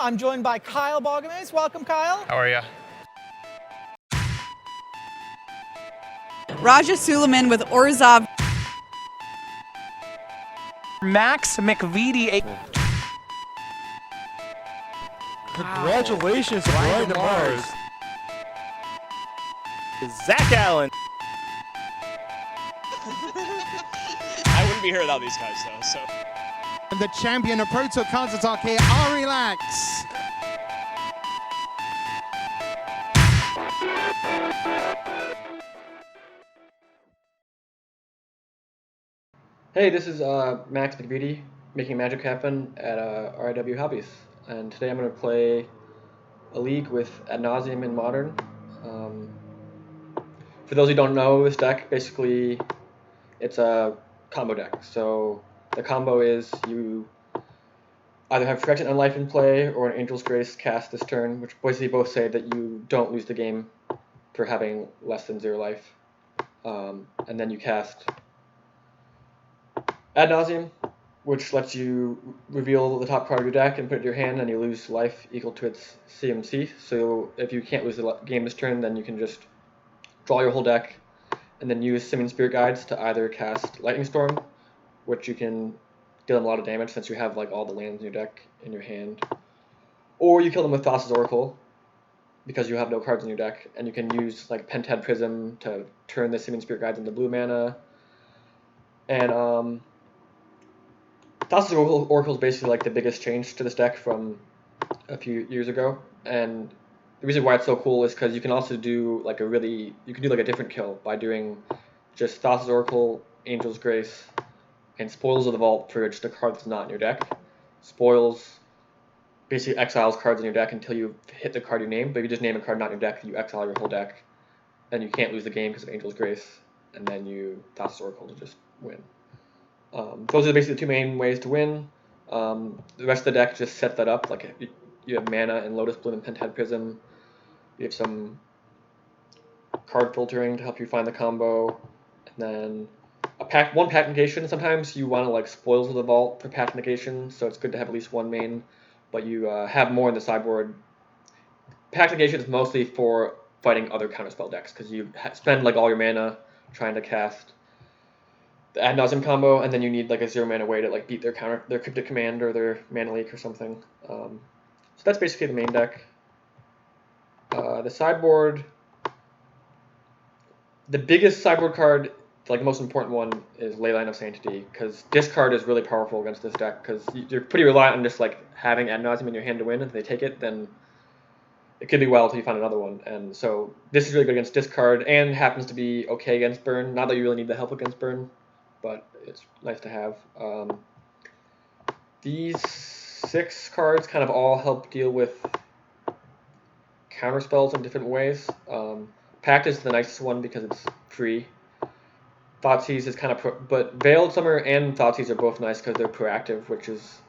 I'm joined by Kyle Balgames. Welcome, Kyle. How are you? Raja Suleiman with Orzhov. Max Mcvety. Congratulations, Brian to Mars. Zach Allen. I wouldn't be here without these guys, though. So. And the champion of Proto Counter-Attack here, Relax. Hey, this is Max Mcvety making magic happen at RIW Hobbies, and today I'm going to play a league with Nauseum in Modern. For those who don't know, this deck basically it's a combo deck. So the combo is you either have Correction and Life in play or an Angel's Grace cast this turn, which basically both say that you don't lose the game for having less than 0 life, and then you cast Ad Nauseum, which lets you reveal the top card of your deck and put it in your hand, and you lose life equal to its CMC. So if you can't lose the game this turn, then you can just draw your whole deck and then use Simian Spirit Guides to either cast Lightning Storm, which you can deal them a lot of damage since you have like all the lands in your deck in your hand, or you kill them with Thassa's Oracle because you have no cards in your deck, and you can use like Pentad Prism to turn the Simian Spirit Guides into blue mana. And Thassa's Oracle is basically like the biggest change to this deck from a few years ago, and the reason why it's so cool is because you can also do like a different kill by doing just Thassa's Oracle, Angel's Grace, and Spoils of the Vault for just a card that's not in your deck. Spoils basically exiles cards in your deck until you hit the card you name, but if you just name a card not in your deck, you exile your whole deck, and you can't lose the game because of Angel's Grace, and then you Thassa's Oracle to just win. Those are basically the two main ways to win. The rest of the deck just set that up. Like you have mana and Lotus Bloom and Pentad Prism. You have some card filtering to help you find the combo, and then one pack negation. Sometimes you want to like Spoils of the Vault for pack negation, so it's good to have at least one main, but you have more in the sideboard. Pack negation is mostly for fighting other counterspell decks because you spend like all your mana trying to cast the Ad Nauseam combo, and then you need like a 0 mana way to like beat their Cryptic Command or their Mana Leak or something. So that's basically the main deck. The sideboard, the biggest sideboard card, like the most important one, is Leyline of Sanctity, because discard is really powerful against this deck, because you're pretty reliant on just like having Ad Nauseam in your hand to win. If they take it, then it could be well until you find another one, and so this is really good against discard, and happens to be okay against burn. Not that you really need the help against burn, but it's nice to have. These 6 cards kind of all help deal with counter spells in different ways. Pact is the nicest one because it's free. Thoughtseize is kind of but Veiled Summer and Thoughtseize are both nice because they're proactive, which is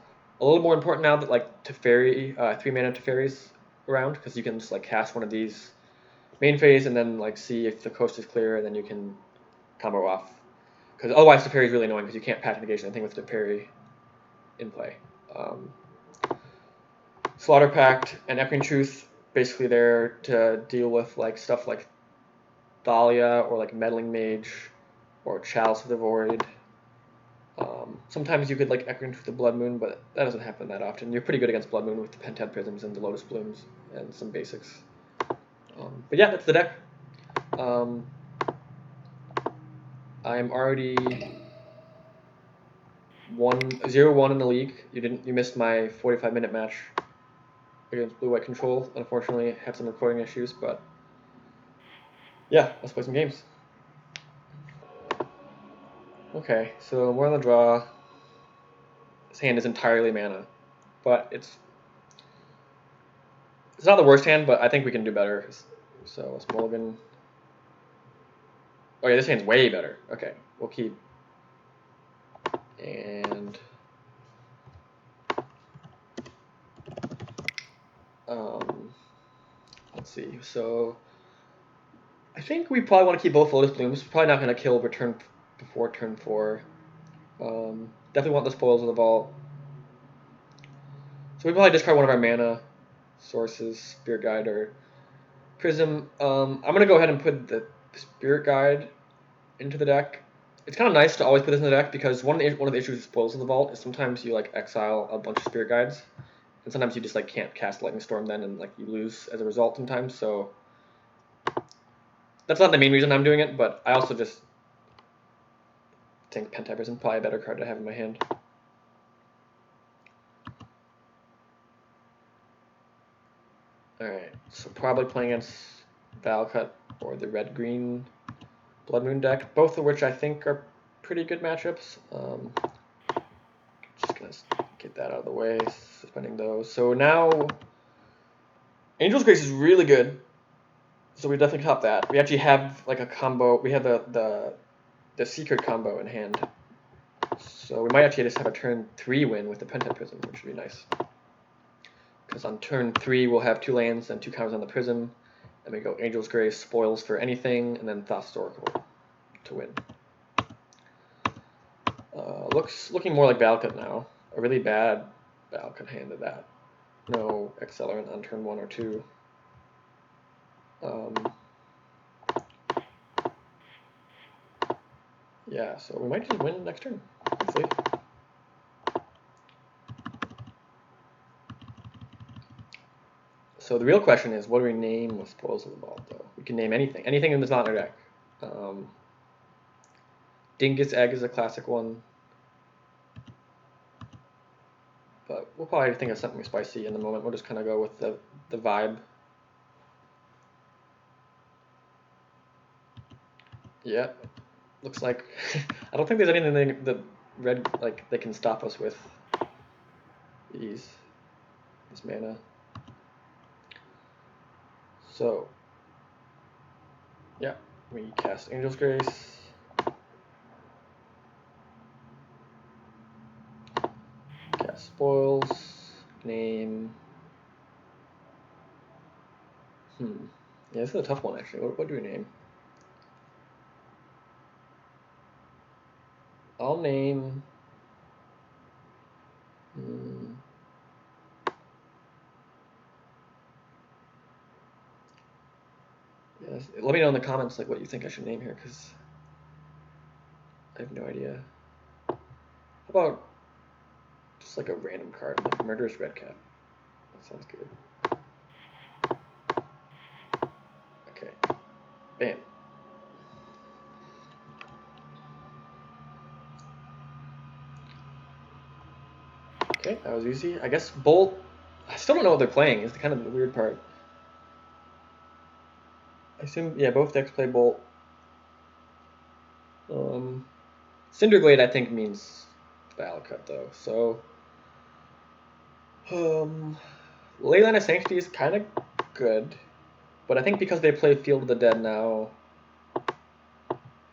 a little more important now that like Teferi, 3 mana Teferi's around, because you can just like cast one of these main phase and then like see if the coast is clear, and then you can combo off. Because otherwise Teferi is really annoying because you can't pack negation anything with Teferi in play. Slaughter Pact and Echoing Truth basically there to deal with like stuff like Thalia or like Meddling Mage or Chalice of the Void. Sometimes you could like Echoing Truth the Blood Moon, but that doesn't happen that often. You're pretty good against Blood Moon with the Pentad Prisms and the Lotus Blooms and some basics. But yeah, that's the deck. I'm already 0-1 in the league. You missed my 45-minute match against Blue White Control. Unfortunately, I had some recording issues, but yeah, let's play some games. Okay, so we're on the draw. This hand is entirely mana, but it's not the worst hand, but I think we can do better. So let's mulligan. Oh yeah, this hand's way better. Okay, we'll keep. And let's see. So I think we probably want to keep both Lotus Blooms. Probably not going to kill before turn 4. Definitely want the Spoils of the Vault. So we probably discard one of our mana sources, Spirit Guide or Prism. I'm gonna go ahead and put the Spirit Guide into the deck. It's kind of nice to always put this in the deck because one of the issues with Spoils of the Vault is sometimes you like exile a bunch of Spirit Guides, and sometimes you just like can't cast Lightning Storm then, and like you lose as a result sometimes. So that's not the main reason I'm doing it, but I also just think Pentap is probably a better card to have in my hand. Alright, so probably playing against Valcut or the red-green Blood Moon deck, both of which I think are pretty good matchups. Just gonna get that out of the way, suspending those. So now, Angel's Grace is really good, so we definitely top that. We actually have like a combo, we have the Secret combo in hand. So we might actually just have a turn 3 win with the Pentap Prism, which would be nice. Because on turn 3 we'll have 2 lands and 2 counters on the Prism, and we go Angel's Grace, Spoils for anything, and then Thoth's Oracle to win. Looking more like Valcut now. A really bad Valcut hand of that. No Accelerant on turn 1 or 2. Yeah, so we might just win next turn, hopefully. So the real question is, what do we name with Spoils of the Vault, though? We can name anything. Anything in this not in our deck. Dingus Egg is a classic one. But we'll probably think of something spicy in the moment. We'll just kind of go with the vibe. Yeah. Looks like... I don't think there's anything that red, like, they can stop us with this mana. So, yeah, we cast Angel's Grace. Cast Spoils. Name. Yeah, this is a tough one actually. What do we name? I'll name. Yes. Let me know in the comments like what you think I should name here, because I have no idea. How about just like a random card, like Murderous Redcap? That sounds good. Okay. Bam. Okay, that was easy. I guess Bolt. I still don't know what they're playing. Is kind of the weird part. I assume, yeah, both decks play Bolt. Cinderglade, I think, means Valcut, though. So, Leyline of Sanctity is kind of good, but I think because they play Field of the Dead now,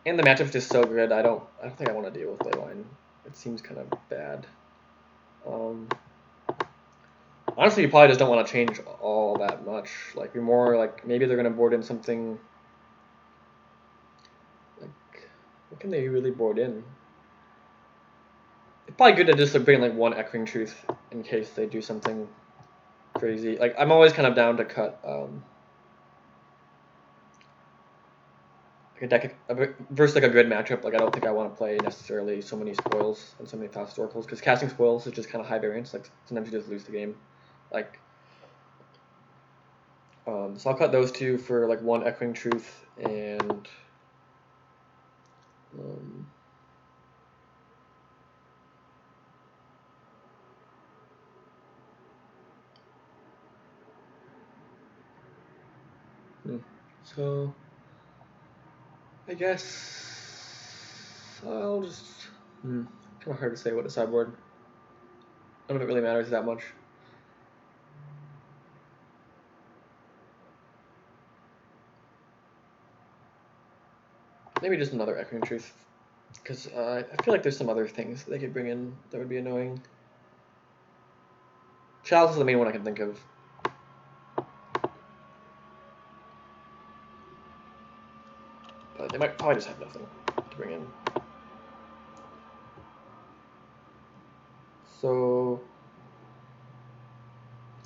and the matchup's just so good, I don't think I want to deal with Leyline. It seems kind of bad. Honestly, you probably just don't want to change all that much. Like, you're more like, maybe they're going to board in something. Like, what can they really board in? It's probably good to just bring like one Echoing Truth in case they do something crazy. Like, I'm always kind of down to cut like a deck versus like a good matchup. Like, I don't think I want to play necessarily so many Spoils and so many Thoth's Oracles, because casting Spoils is just kind of high variance. Like, sometimes you just lose the game. Like, so I'll cut those two for like one Echoing Truth and so I guess I'll just kind of hard to say what to sideboard. I don't know if it really matters that much. Maybe just another Echoing Truth, because I feel like there's some other things that they could bring in that would be annoying. Chalice is the main one I can think of. But they might probably just have nothing to bring in. So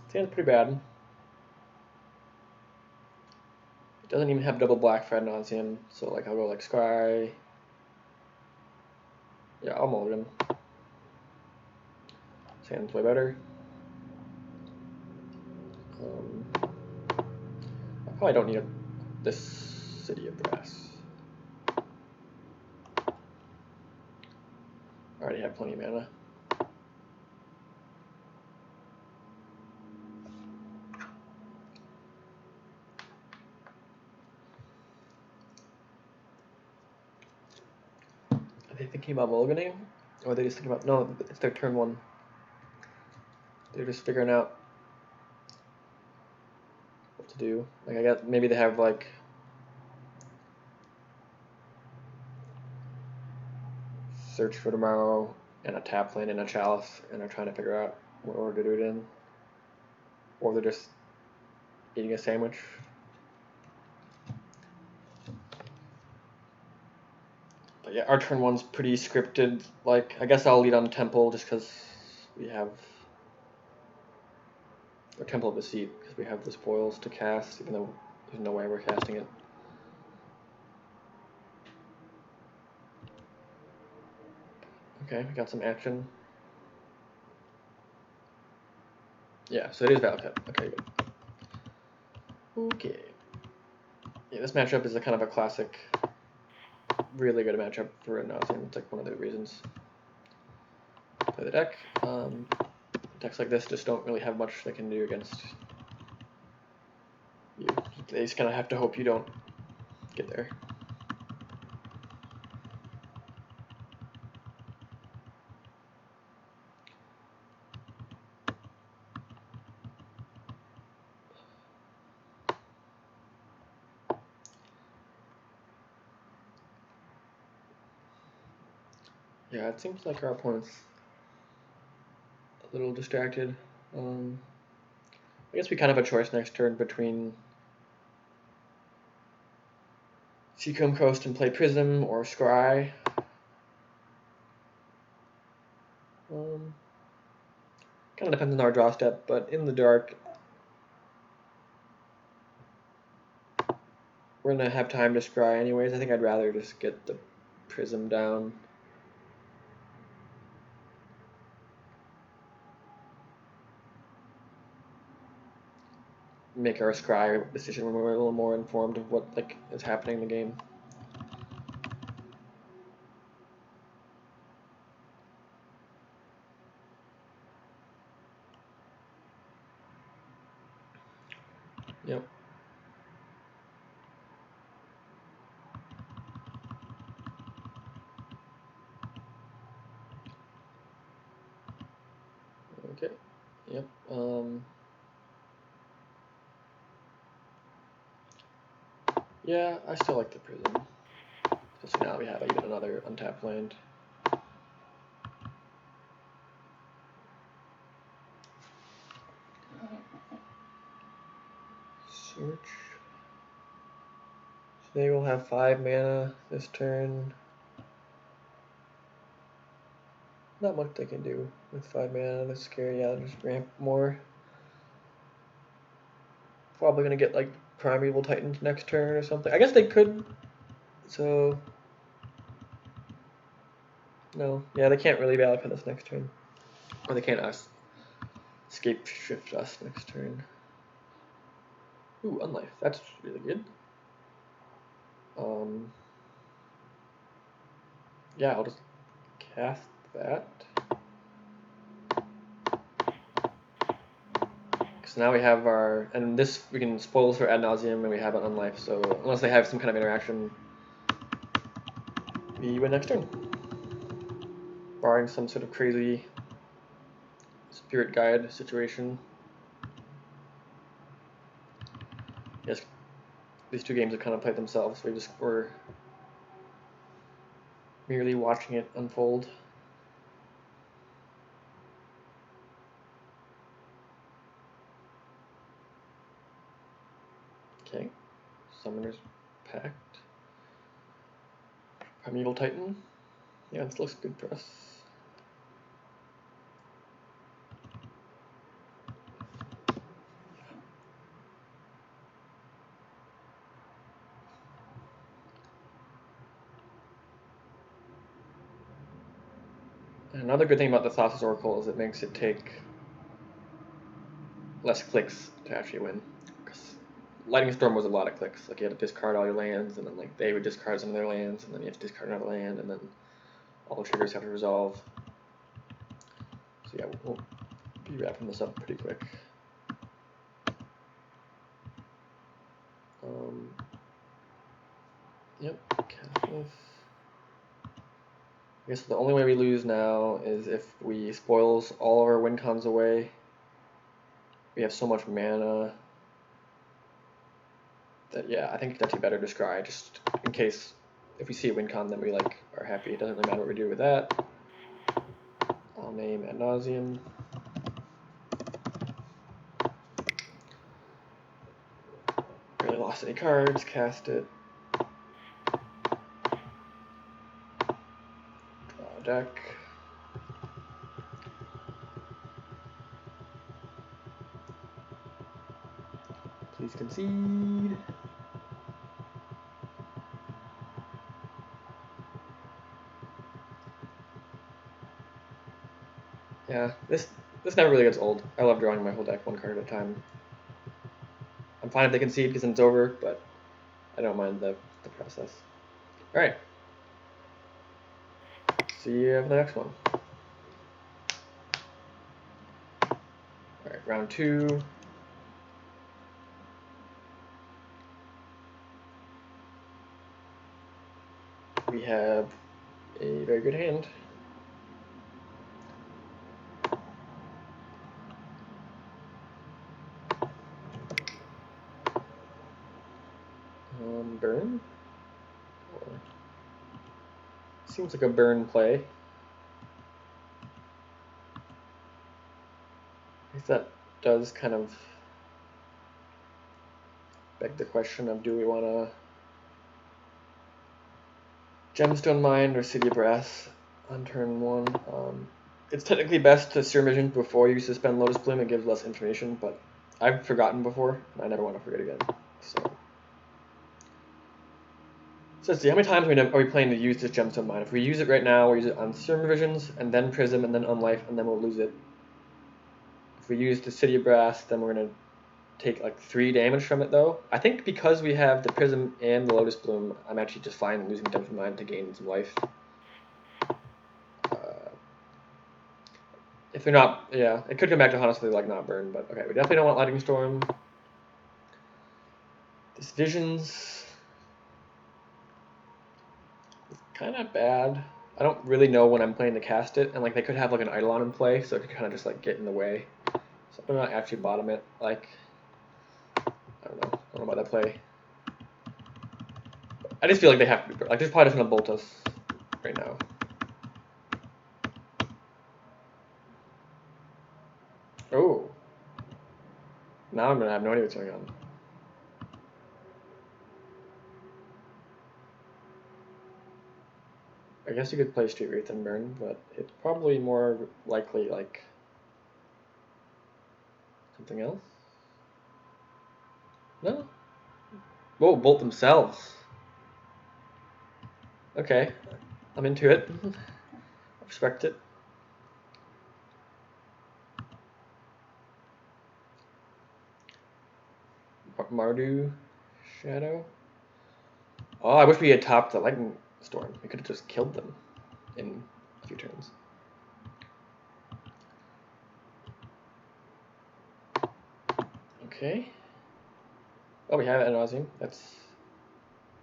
This hand's pretty bad. It doesn't even have double black for Nauseum, so like I'll go like Scry. Yeah, I'll mulligan. This hand's way better. I probably don't need this City of Brass. I already have plenty of mana. Are they thinking about mulliganing? Or are they just thinking about... No, it's their turn 1. They're just figuring out what to do. Like, I guess maybe they have, like... Search for Tomorrow, and a tap lane, and a Chalice, and are trying to figure out what order to do it in. Or they're just eating a sandwich. But yeah, our turn 1's pretty scripted. Like, I guess I'll lead on Temple just because we have... Or Temple of Deceit, because we have the spoils to cast, even though there's no way we're casting it. Okay, we got some action. Yeah, so it is Valakut. Okay, good. Okay. Yeah, this matchup is a kind of a classic, really good matchup for Nauseum. It's like one of the reasons. Play the deck. Decks like this just don't really have much they can do against you. They just kind of have to hope you don't get there. Yeah, it seems like our opponent's a little distracted. I guess we kind of have a choice next turn between Seacombe Coast and play Prism or Scry. Kind of depends on our draw step, but in the dark, we're going to have time to Scry anyways. I think I'd rather just get the Prism down. Make our Scry decision when we're a little more informed of what is happening in the game. Yep. Okay. Yep. Yeah, I still like the Prism. Especially now we have even another untapped land. Search. So they will have 5 mana this turn. Not much they can do with 5 mana. That's scary. Yeah, just ramp more. Probably gonna get like Primeval Titans next turn or something. I guess they could. So no, yeah, they can't really Valakut us next turn, or they can't escape shift us next turn. Ooh, Unlife. That's really good. Yeah, I'll just cast that. So now we have our, and this we can spoil for ad nauseum, and we have an Unlife. So unless they have some kind of interaction, we win next turn. Barring some sort of crazy spirit guide situation. Yes, these two games have kind of played themselves. We're merely watching it unfold. Okay, Summoner's Pact. Primeval Titan. Yeah, this looks good for us. Another good thing about the Thassa's Oracle is it makes it take less clicks to actually win. Because Lightning Storm was a lot of clicks. Like you had to discard all your lands, and then like they would discard some of their lands, and then you have to discard another land, and then all the triggers have to resolve. So yeah, we'll be wrapping this up pretty quick. Yep, I guess the only way we lose now is if we spoils all of our win cons away. We have so much mana that, yeah, I think it's actually better to scry, just in case if we see a win con, then we like are happy. It doesn't really matter what we do with that. I'll name ad nauseum. Really lost any cards, cast it. Draw a deck. Please concede. Yeah, this never really gets old. I love drawing my whole deck one card at a time. I'm fine if they concede because then it's over, but I don't mind the process. Alright. See you for the next one. Alright, round 2. We have a very good hand. Burn? Or seems like a burn play. I guess that does kind of beg the question of, do we want to Gemstone Mine or City of Brass on turn 1? It's technically best to Serum Vision before you suspend Lotus Bloom. It gives less information, but I've forgotten before, and I never want to forget again. So let's see, how many times are we planning to use this Gemstone Mine? If we use it right now, we'll use it on Serum Visions, and then Prism, and then Unlife, and then we'll lose it. If we use the City of Brass, then we're going to take like 3 damage from it, though. I think because we have the Prism and the Lotus Bloom, I'm actually just fine losing Gemstone Mine to gain some life. If they're not, yeah, it could come back to honestly like not burn, but okay, we definitely don't want Lightning Storm. This Visions is kind of bad. I don't really know when I'm planning to cast it, and like they could have like an Eidolon in play, so it could kind of just like get in the way. So I'm not actually bottom it. Like, I don't know about that play. I just feel like they have to be like, they're probably just gonna bolt us right now. Oh. Now I'm gonna have no idea what's going on. I guess you could play Street Wraith and burn, but it's probably more likely like something else. No? Whoa, bolt themselves. Okay. I'm into it. I respect it. Mardu Shadow. Oh, I wish we had topped the Lightning Storm. We could have just killed them in a few turns. Okay. Oh, we have ad nauseum. That's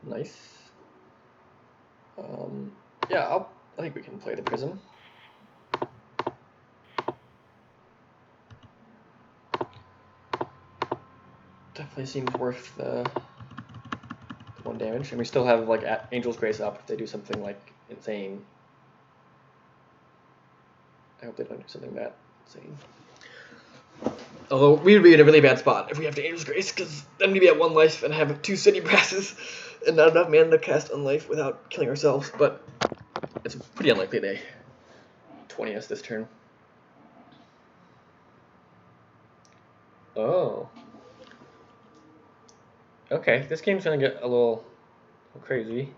nice. Yeah, I think we can play the Prism. Definitely seems worth the 1 damage, and we still have like Angel's Grace up if they do something like insane. I hope they don't do something that insane. Although we would be in a really bad spot if we have to Angel's Grace, because then we'd be at 1 life and have 2 City Brasses and not enough mana to cast Unlife without killing ourselves. But it's pretty unlikely they 20 us this turn. Oh. Okay, this game's gonna get a little crazy.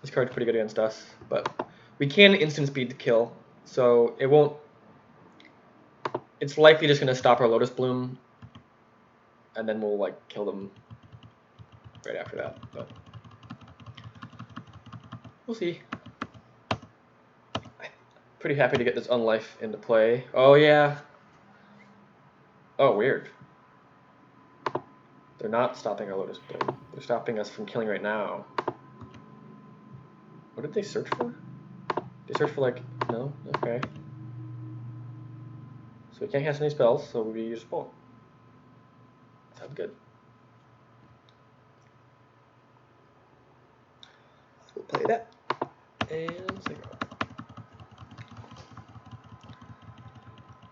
This card's pretty good against us, but we can instant speed to kill So it won't. It's likely just gonna stop our Lotus Bloom, and then we'll like kill them right after that. But we'll see. Pretty happy to get this Unlife into play. Oh yeah. Oh weird. They're not stopping our Lotus Bloom. They're stopping us from killing right now. What did they search for? They searched for like, no? Okay. So we can't cast any spells, so we just won't. Sounds good. So we'll play that. And Zero.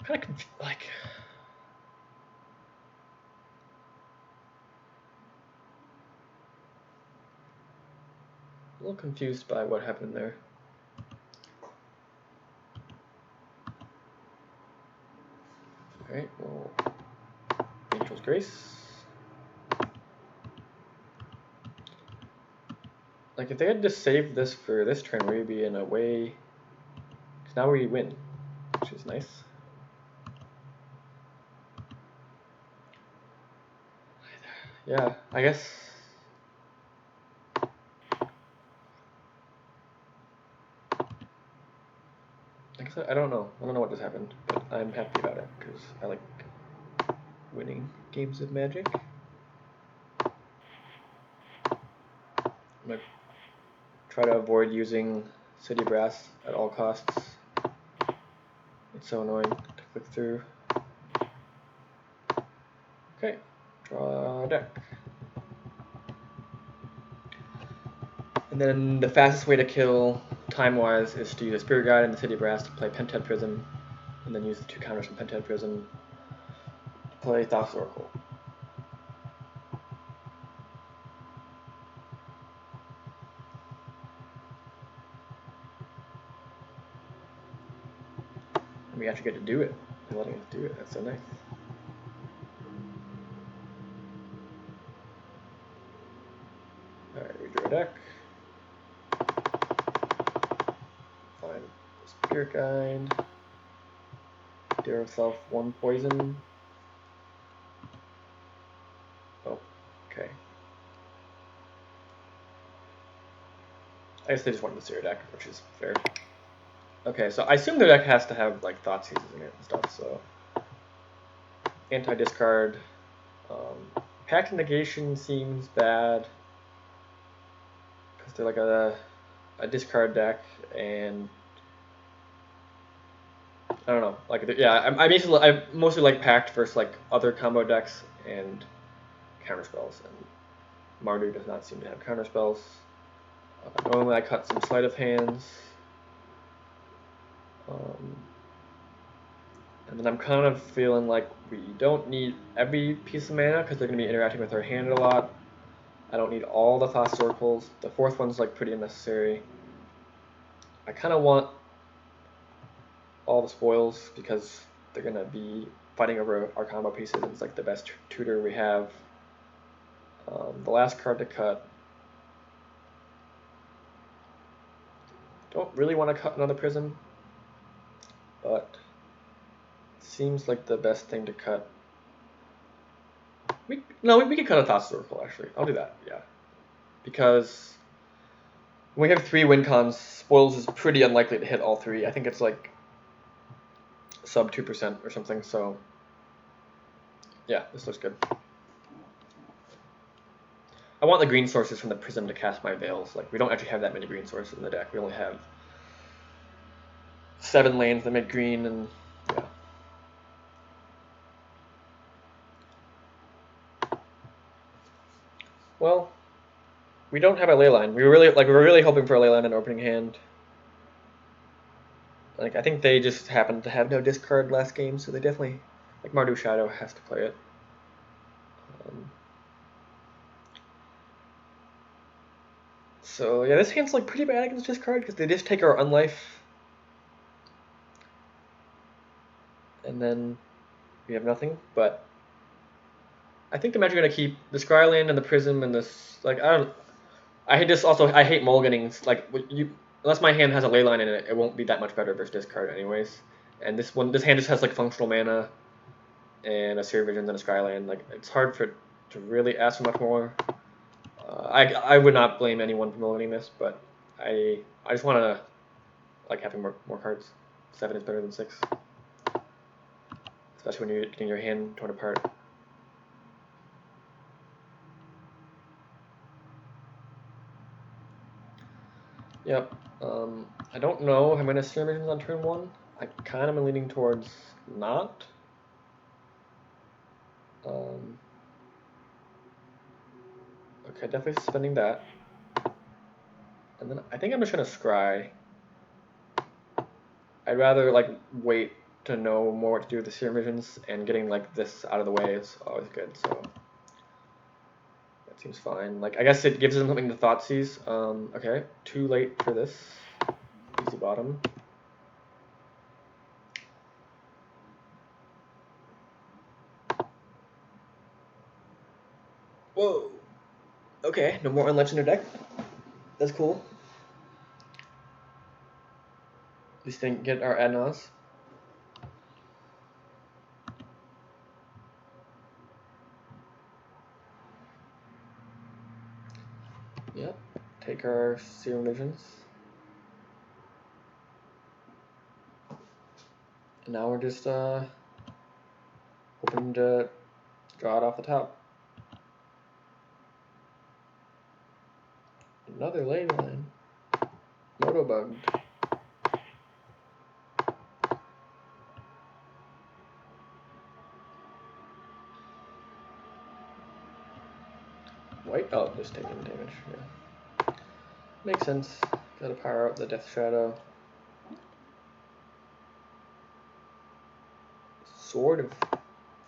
Kind of like... a little confused by what happened there. Alright, well, Angel's Grace. Like, if they had just saved this for this turn, we'd be in a way... because now we win, which is nice. Yeah, I guess... I don't know. I don't know what just happened, but I'm happy about it because I like winning games of Magic. I'm gonna try to avoid using City Brass at all costs. It's so annoying to click through. Okay, draw a deck. And then the fastest way to kill time-wise is to use a Spirit Guide and the City Brass to play Pentet Prism, and then use the 2 counters from Pentet Prism to play Thought's Oracle. And we actually get to do it. They're letting us do it. That's so nice. Alright, we drew a deck. Find the Spirit Guide. Deal yourself 1 poison. Oh, okay. I guess they just wanted to see your deck, which is fair. Okay, so I assume their deck has to have like Thoughtseize in it and stuff, so anti-discard. Pact Negation seems bad because they're like a discard deck, and I don't know. Like, yeah, I mostly like Pact versus like other combo decks and counterspells, and Mardu does not seem to have counterspells. Normally I cut some sleight of hands. And then I'm kind of feeling like we don't need every piece of mana because they're going to be interacting with our hand a lot. I don't need all the Thought's Oracles. The 4th one's like pretty unnecessary. I kind of want all the spoils because they're going to be fighting over our combo pieces. It's like the best tutor we have. The last card to cut. Don't really want to cut another Prism, but seems like the best thing to cut. We can cut a Thought's Oracle actually. I'll do that, yeah. Because when we have 3 win cons, spoils is pretty unlikely to hit all 3. I think it's like sub 2% or something, so yeah, this looks good. I want the green sources from the Prism to cast my Veils. Like, we don't actually have that many green sources in the deck. We only have 7 lanes that make green, and yeah. Well, we don't have a leyline. We were really hoping for a leyline in opening hand. Like, I think they just happened to have no discard last game, so they definitely, like, Mardu Shadow has to play it. So yeah, this hand's like pretty bad against discard because they just take our Unlife, and then we have nothing. But I think the Magic are gonna keep the Scryland and the Prism and this. Like, I hate mulliganing. Like, unless my hand has a ley line in it, it won't be that much better versus discard anyways. And this hand just has like functional mana and a Seer Visions and a Skyland. Like it's hard for it to really ask for much more. I would not blame anyone for loading this, but I just want to like having more cards. 7 is better than 6, especially when you're getting your hand torn apart. Yep. I don't know if I'm going to Seer Visions on turn 1. I kind of am leaning towards not. Okay, definitely spending that. And then I think I'm just going to scry. I'd rather like wait to know more what to do with the Seer Visions, and getting like this out of the way is always good, so that seems fine. Like I guess it gives them something to Thoughtseize. Okay, too late for this. Easy bottom. Whoa. Okay, no more Unleash in their deck. That's cool. At least didn't get our Adnos. Yep. Take our Serum Visions. And now we're just hoping to draw it off the top. Another ley line. Moto bugged. White? Oh, just taking damage. Yeah. Makes sense. Gotta power up the Death Shadow. Sword of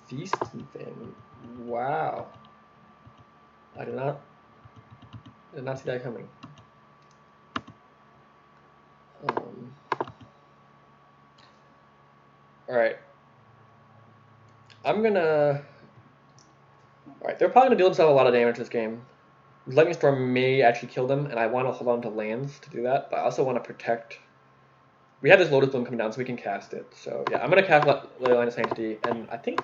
Feast and Famine. Wow. I did not see that coming. Alright. Alright, they're probably gonna deal themselves a lot of damage this game. Lightning Storm may actually kill them, and I want to hold on to lands to do that, but I also want to protect. We have this Lotus Bloom coming down, so we can cast it. So yeah, I'm gonna cast Leyline of Sanctity, and I think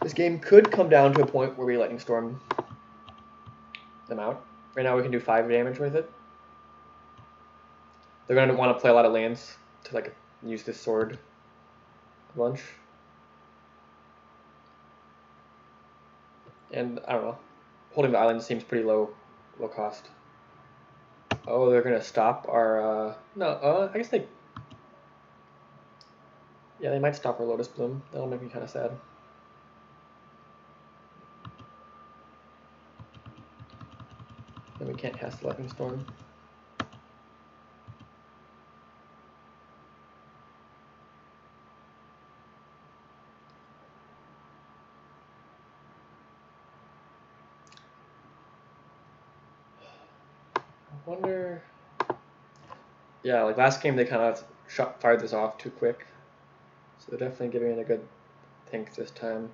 this game could come down to a point where we Lightning Storm them out. Right now we can do 5 damage with it. They're gonna want to play a lot of lands to like use this sword a bunch. And I don't know, holding the island seems pretty low cost. Oh, they're gonna stop our no. I guess they. Yeah, they might stop our Lotus Bloom. That'll make me kind of sad. Then we can't cast the Lightning Storm. I wonder. Yeah, like last game they kind of fired this off too quick, so they're definitely giving it a good think this time.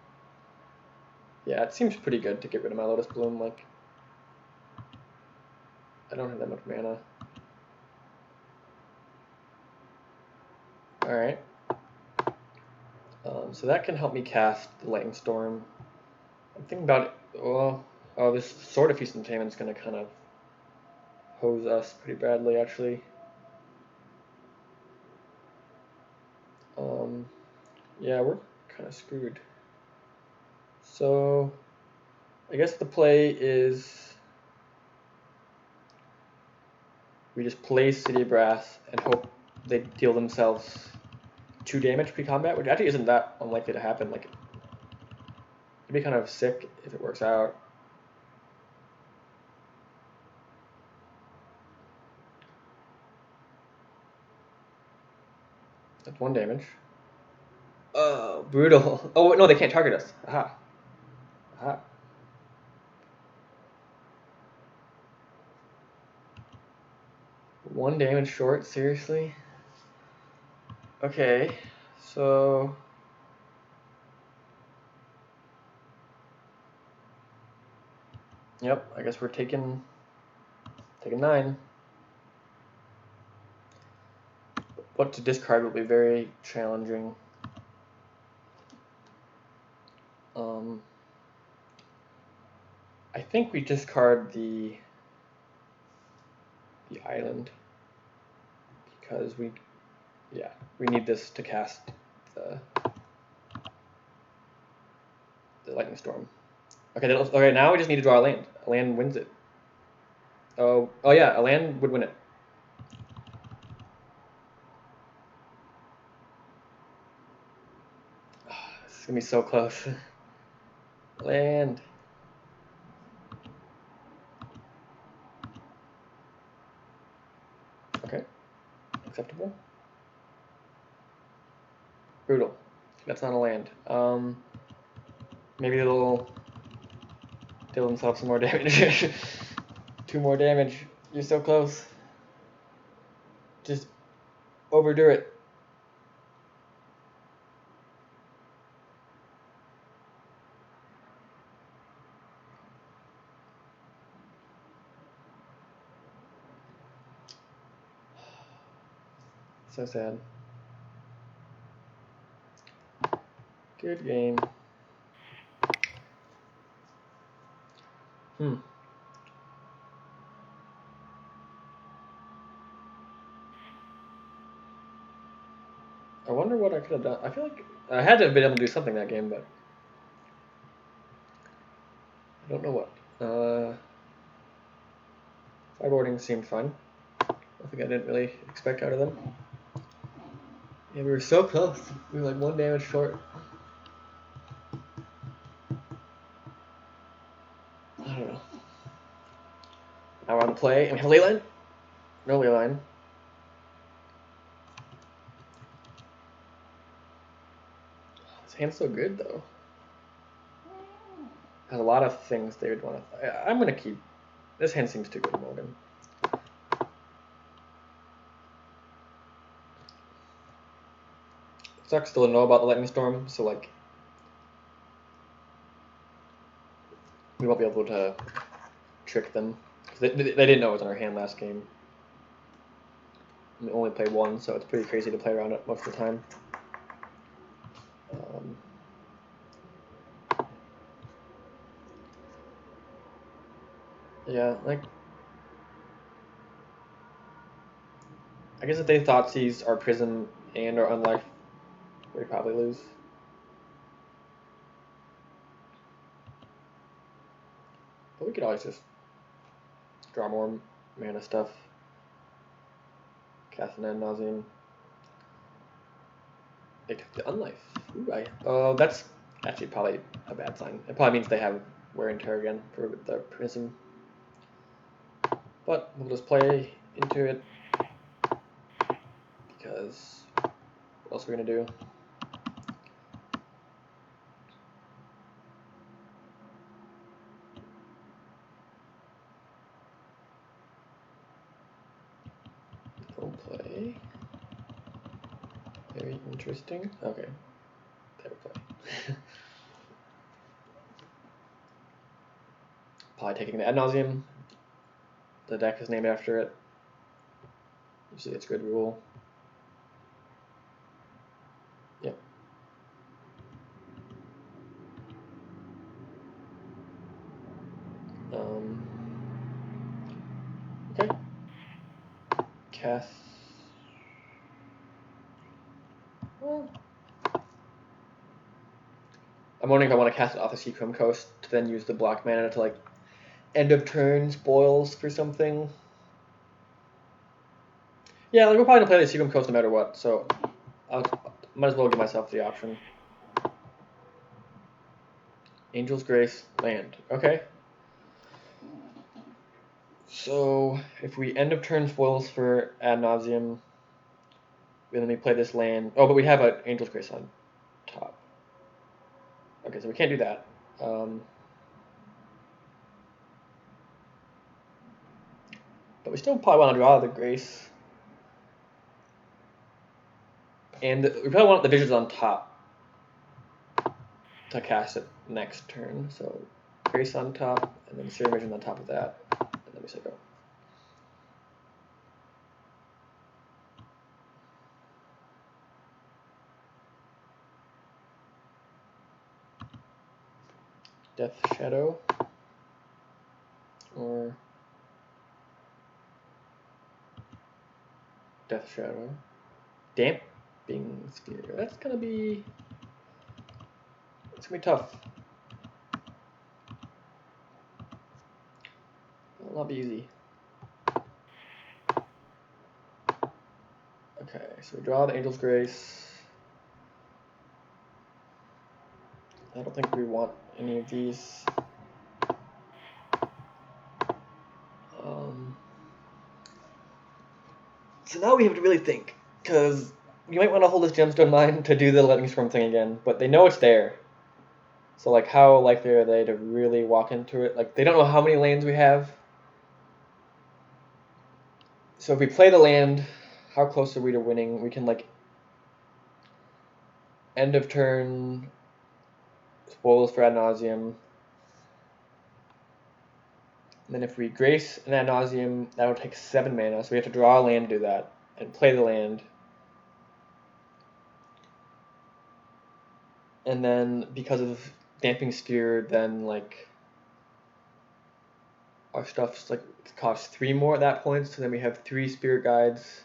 Yeah, it seems pretty good to get rid of my Lotus Bloom. Like, I don't have that much mana. All right. So that can help me cast the Lightning Storm. I'm thinking about it. Well, oh, this Sword of Feast and Famine is going to kind of hose us pretty badly, actually. Yeah, we're kind of screwed. So, I guess the play is we just play City of Brass and hope they deal themselves 2 damage pre-combat, which actually isn't that unlikely to happen. Like, it'd be kind of sick if it works out. That's 1 damage. Oh, brutal. Oh, no, they can't target us. Aha. Aha. One damage short, seriously? Okay, so... Yep, I guess we're taking 9. what to discard will be very challenging. I think we discard the island because we need this to cast the lightning storm. Okay, okay. Now we just need to draw a land. A land wins it. Oh yeah, a land would win it. This is gonna be so close. Land. Okay, acceptable. Brutal. That's not a land. Maybe they'll deal themselves some more damage. 2 more damage. You're so close. Just overdo it. So sad. Good game. I wonder what I could have done. I feel like I had to have been able to do something that game, but I don't know what. Sideboarding seemed fun. Nothing I didn't really expect out of them. Yeah, we were so close. We were like 1 damage short. I don't know. Now we're on the play, and we have a ley line? No ley line. This hand's so good, though. Has a lot of things they would want to. I'm gonna keep. This hand seems too good, Morgan. Sucks still to know about the lightning storm, so like we won't be able to trick them. They didn't know it was in our hand last game. We only played 1, so it's pretty crazy to play around it most of the time. Yeah, like I guess if they thought these are Prism and or Unlife, we'd probably lose. But we could always just draw more mana stuff. Cast an Nauseum. They took the Unlife. Ooh, that's actually probably a bad sign. It probably means they have wear and tear again for the Prism. But we'll just play into it because what else are we gonna do? Don't play. Very interesting. Okay. Paper play. Probably taking the Ad Nauseam. The deck is named after it. Usually it's a good rule. Yep. Okay. Cast. Well, I'm wondering if I want to cast it off the Seachrome Coast to then use the block mana to like end of turn spoils for something. Yeah, like we're probably gonna play the Seachrome Coast no matter what, so I might as well give myself the option. Angel's Grace, land. Okay. So if we end of turn spoils for Ad Nauseam, then we play this land. Oh, but we have an Angel's Grace on top. Okay, so we can't do that. But we still probably want to draw the Grace. And we probably want the Visions on top to cast it next turn. So Grace on top, and then Serum Vision on top of that. And then we say go. Death Shadow. Or Death Shadow. Damping Sphere. That's gonna be... It's gonna be tough. It'll not be easy. Okay, so we draw the Angel's Grace. I don't think we want any of these. So now we have to really think, because you might want to hold this Gemstone Mine to do the Lightning Storm thing again, but they know it's there. So like, how likely are they to really walk into it? Like, they don't know how many lands we have. So if we play the land, how close are we to winning? We can like end of turn spoils for Ad Nauseum. And then if we Grace an Ad Nauseum, that would take 7 mana, so we have to draw a land to do that, and play the land. And then, because of Damping Sphere, then, like, our stuff's, like, costs 3 more at that point, so then we have 3 Spirit Guides,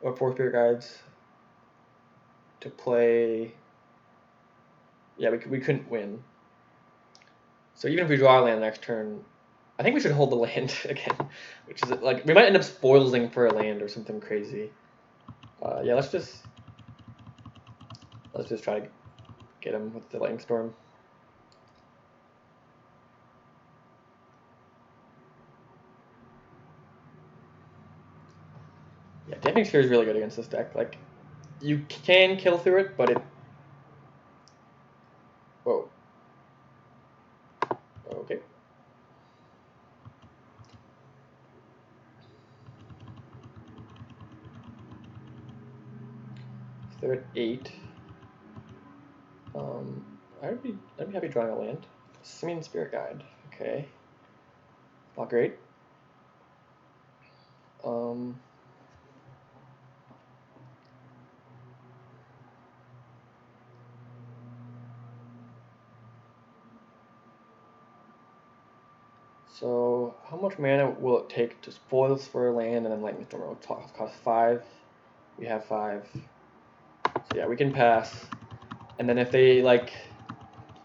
or 4 Spirit Guides, to play. Yeah, we couldn't win. So even if we draw a land next turn, I think we should hold the land again, which is like, we might end up spoiling for a land or something crazy. Yeah, let's just try to get him with the Lightning Storm. Yeah, Damping Sphere is really good against this deck. Like, you can kill through it, but it... Whoa. Okay. So they're at 8. I'd be happy drawing a land. Simian Spirit Guide. Okay. Not great. So how much mana will it take to spoil this for a land and then Lightning Storm will cost 5? We have 5. So yeah, we can pass. And then if they like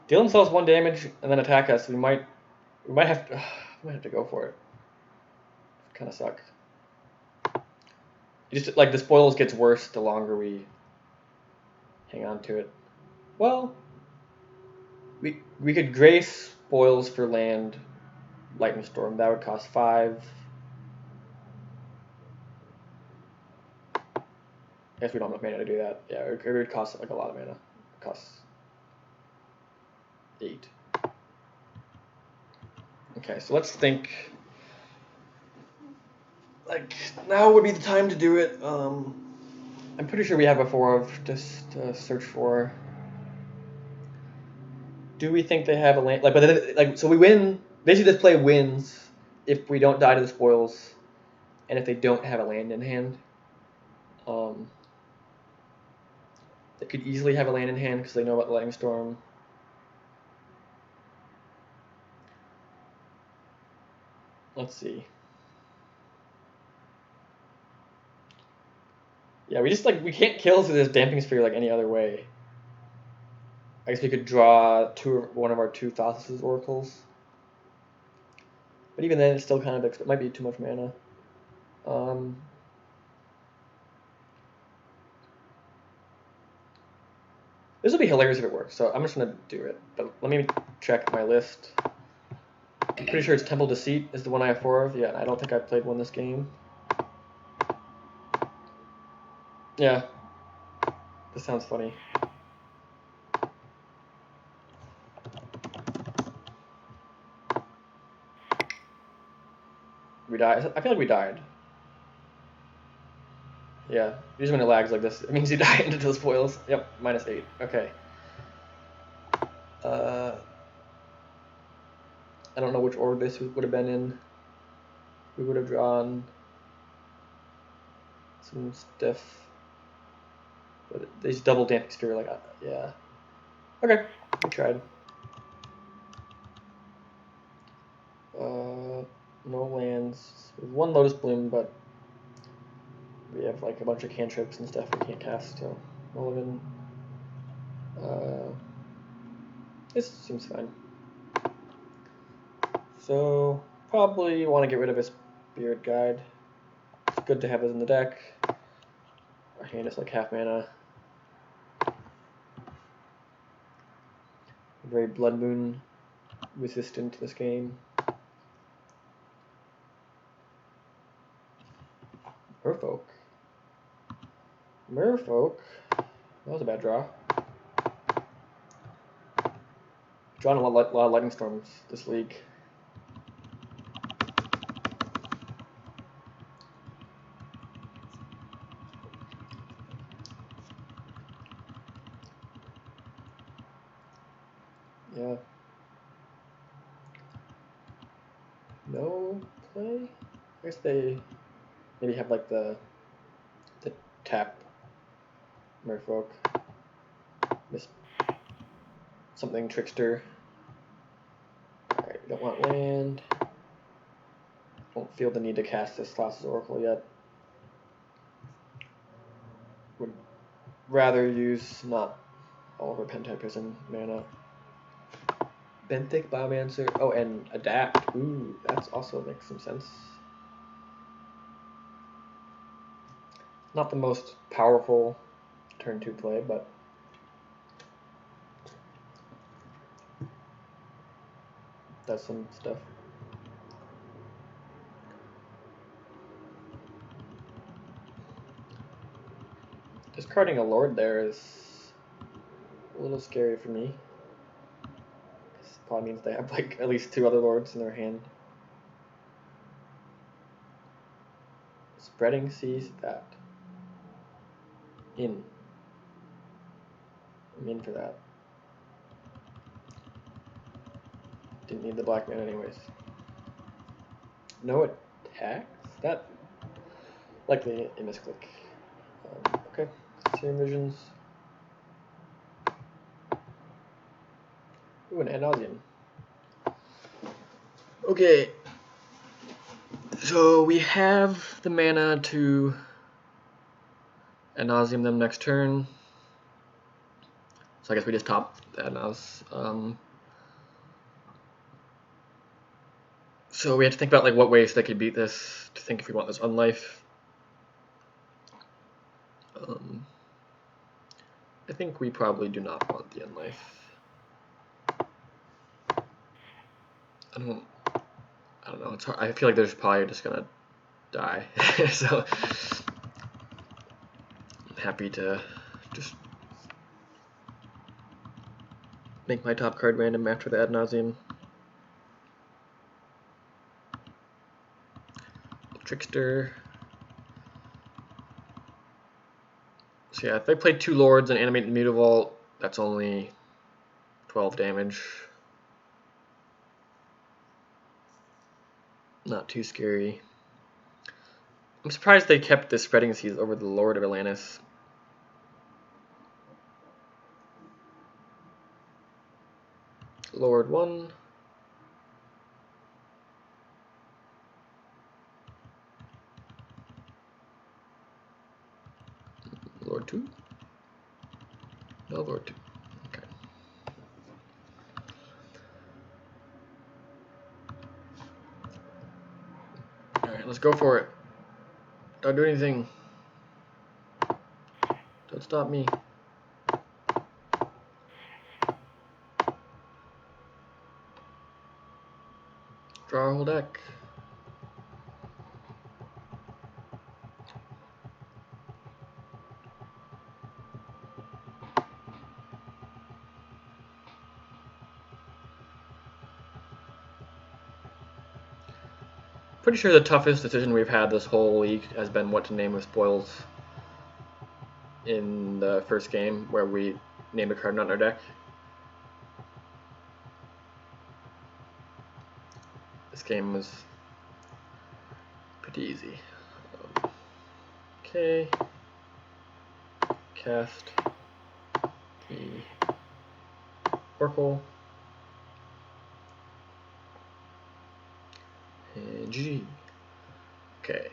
deal themselves 1 damage and then attack us, we might have to go for it. Kind of sucks. Just like the spoils gets worse the longer we hang on to it. Well, we could Grace spoils for land Lightning Storm. That would cost 5. I guess we don't have mana to do that. Yeah, it would cost like a lot of mana. It costs 8. Okay, so let's think. Like, now would be the time to do it. I'm pretty sure we have a 4 of just to search for. Do we think they have a land? Like, but then, like, so we win. Basically, this play wins if we don't die to the spoils, and if they don't have a land in hand. They could easily have a land in hand because they know about the Lightning Storm. Let's see. Yeah, we can't kill through this Damping Sphere like any other way. I guess we could draw one of our 2 Thassa's Oracles. But even then, it's still kind of it might be too much mana. This would be hilarious if it works, so I'm just gonna do it. But let me check my list. I'm pretty sure it's Temple Deceit is the one I have 4 of. Yeah, I don't think I played one this game. Yeah. This sounds funny. We died. I feel like we died. Yeah. Usually when it lags like this, it means you die into the spoils. Yep, -8. Okay. I don't know which order this would have been in. We would have drawn some stuff. But they just double Damping Sphere, like, yeah. Okay, we tried. No lands. With one Lotus Bloom, but we have like a bunch of cantrips and stuff we can't cast, so Mulligan. This seems fine. So probably want to get rid of his Spirit Guide. It's good to have this in the deck. Our hand is like half mana. Very Blood Moon resistant this game. Merfolk. Merfolk. That was a bad draw. Drawn a lot of Lightning Storms this league. Yeah. No play? I guess they maybe have like the tap Merfolk. Miss something Trickster. Alright, we don't want land. Don't feel the need to cast this Colossus Oracle yet. Would rather use not all of our Pentide Prism mana. Benthic, Biomancer. Oh, and Adapt. Ooh, that's also makes some sense. Not the most powerful turn 2 play, but does some stuff. Discarding a Lord there is a little scary for me. This probably means they have like at least 2 other Lords in their hand. Spreading sees that. I'm in for that. Didn't need the black man anyways. No attacks? That likely a misclick. Okay, Serum Visions. Ooh, an Nauseum. Okay. So we have the mana to Nauseum them next turn. So I guess we just top that Naus. So we have to think about like what ways they could beat this. To think if we want this unlife. I think we probably do not want the unlife. I don't know. It's hard. I feel like they're probably just gonna die. So I'm happy to just make my top card random after the Ad Nauseam. Trickster. So yeah, if they play 2 Lords and animate the Mutavault, that's only 12 damage. Not too scary. I'm surprised they kept the Spreading Seas over the Lord of Atlantis. Lord 1. Lord 2? No, Lord 2. Okay. Alright, let's go for it. Don't do anything. Don't stop me. Draw a whole deck. Pretty sure the toughest decision we've had this whole week has been what to name with spoils in the first game, where we named a card not in our deck. This game was pretty easy. Okay. Cast the Oracle. And GG. Okay,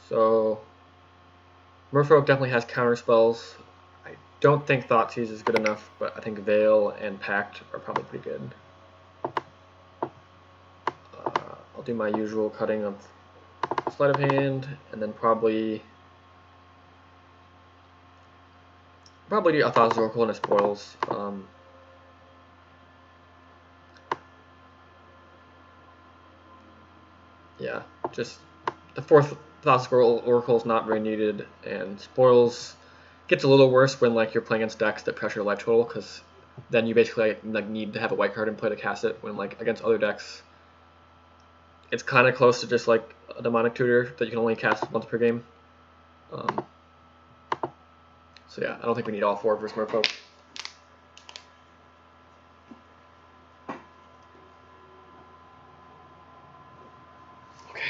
so Merfolk definitely has counter spells. I don't think Thoughtseize is good enough, but I think Veil and Pact are probably pretty good. I'll do my usual cutting of sleight of hand, and then probably do a Thoughtless Oracle and a Spoils. Yeah, just the fourth Thoughtless Oracle is not very needed, and Spoils gets a little worse when like you're playing against decks that pressure life total, because then you basically like need to have a white card in play to cast it. When like against other decks, it's kind of close to just like a Demonic Tutor that you can only cast once per game. So yeah, I don't think we need all four versus Merfolk. Okay.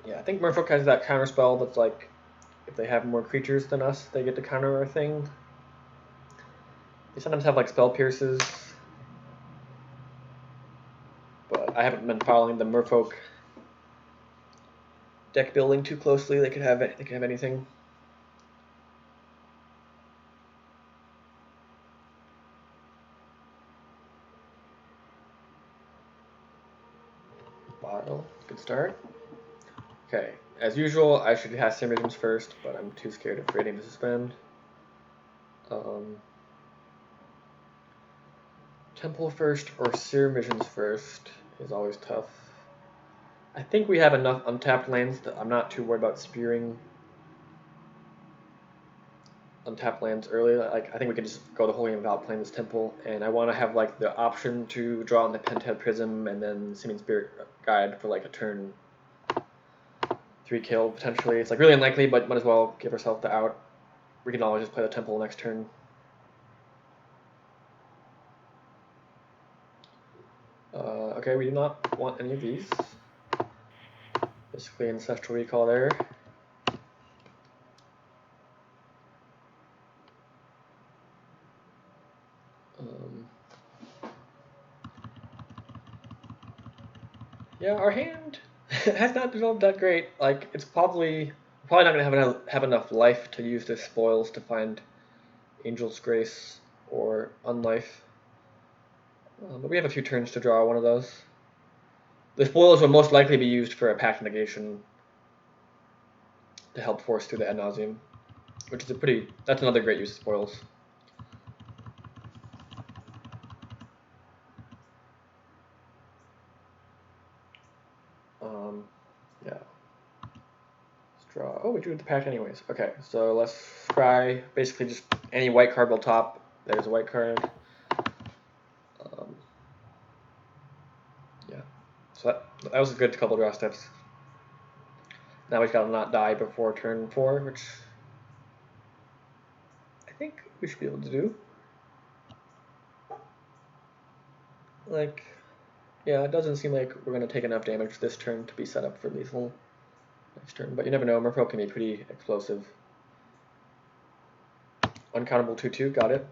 Yeah, I think Merfolk has that counter spell that's like, if they have more creatures than us, they get to counter our thing. They sometimes have like spell pierces, but I haven't been following the Merfolk deck building too closely. They could have anything. Bottle, good start. Okay, as usual, I should have Serum Visions first, but I'm too scared of raiding to suspend. Temple first or Serum Visions first is always tough. I think we have enough untapped lands that I'm not too worried about spearing untapped lands early. Like I think we can just go the whole game without playing this Temple, and I want to have like the option to draw on the Penthead Prism and then Seeming Spirit Guide for like a turn 3 kill potentially. It's like really unlikely, but might as well give ourselves the out. We can always just play the Temple next turn. Okay, we do not want any of these. Basically Ancestral Recall there. Yeah, our hand has not developed that great. Like it's probably not gonna have enough life to use the spoils to find Angel's Grace or Unlife. But we have a few turns to draw one of those. The spoils will most likely be used for a Pact Negation to help force through the Ad Nauseum, which is that's another great use of spoils. Yeah. Let's draw. Oh, we drew the Pact anyways. Okay, so let's scry. Basically, just any white card will top. There's a white card. Yeah. So that was a good couple draw steps. Now we've got to not die before turn 4, which I think we should be able to do. Like, yeah, it doesn't seem like we're going to take enough damage this turn to be set up for lethal next turn, but you never know. Merfolk can be pretty explosive. Uncountable 2/2, got it.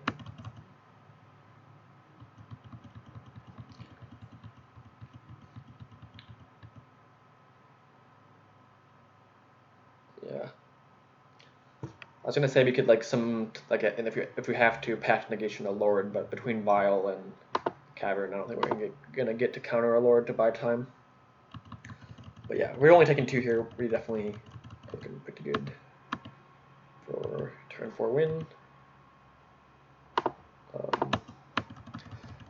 Yeah. I was gonna say we could and if we have to Pact Negation a Lord, but between Vial and Cavern, I don't think we're gonna get to counter a Lord to buy time. But yeah, we're only taking 2 here. We definitely looking pretty good for turn 4 win.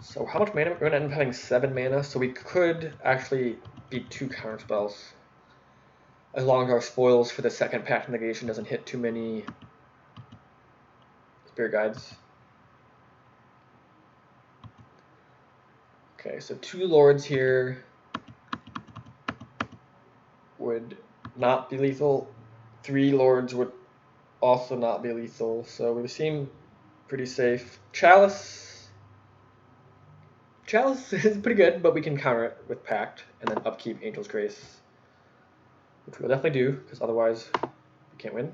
So how much mana? We're gonna end up having 7 mana, so we could actually beat 2 counter spells. As long as our spoils for the second Pact Negation doesn't hit too many Spirit Guides. Okay, so 2 Lords here would not be lethal. 3 Lords would also not be lethal, so we seem pretty safe. Chalice Chalice is pretty good, but we can counter it with Pact and then upkeep Angel's Grace, which we'll definitely do because otherwise we can't win.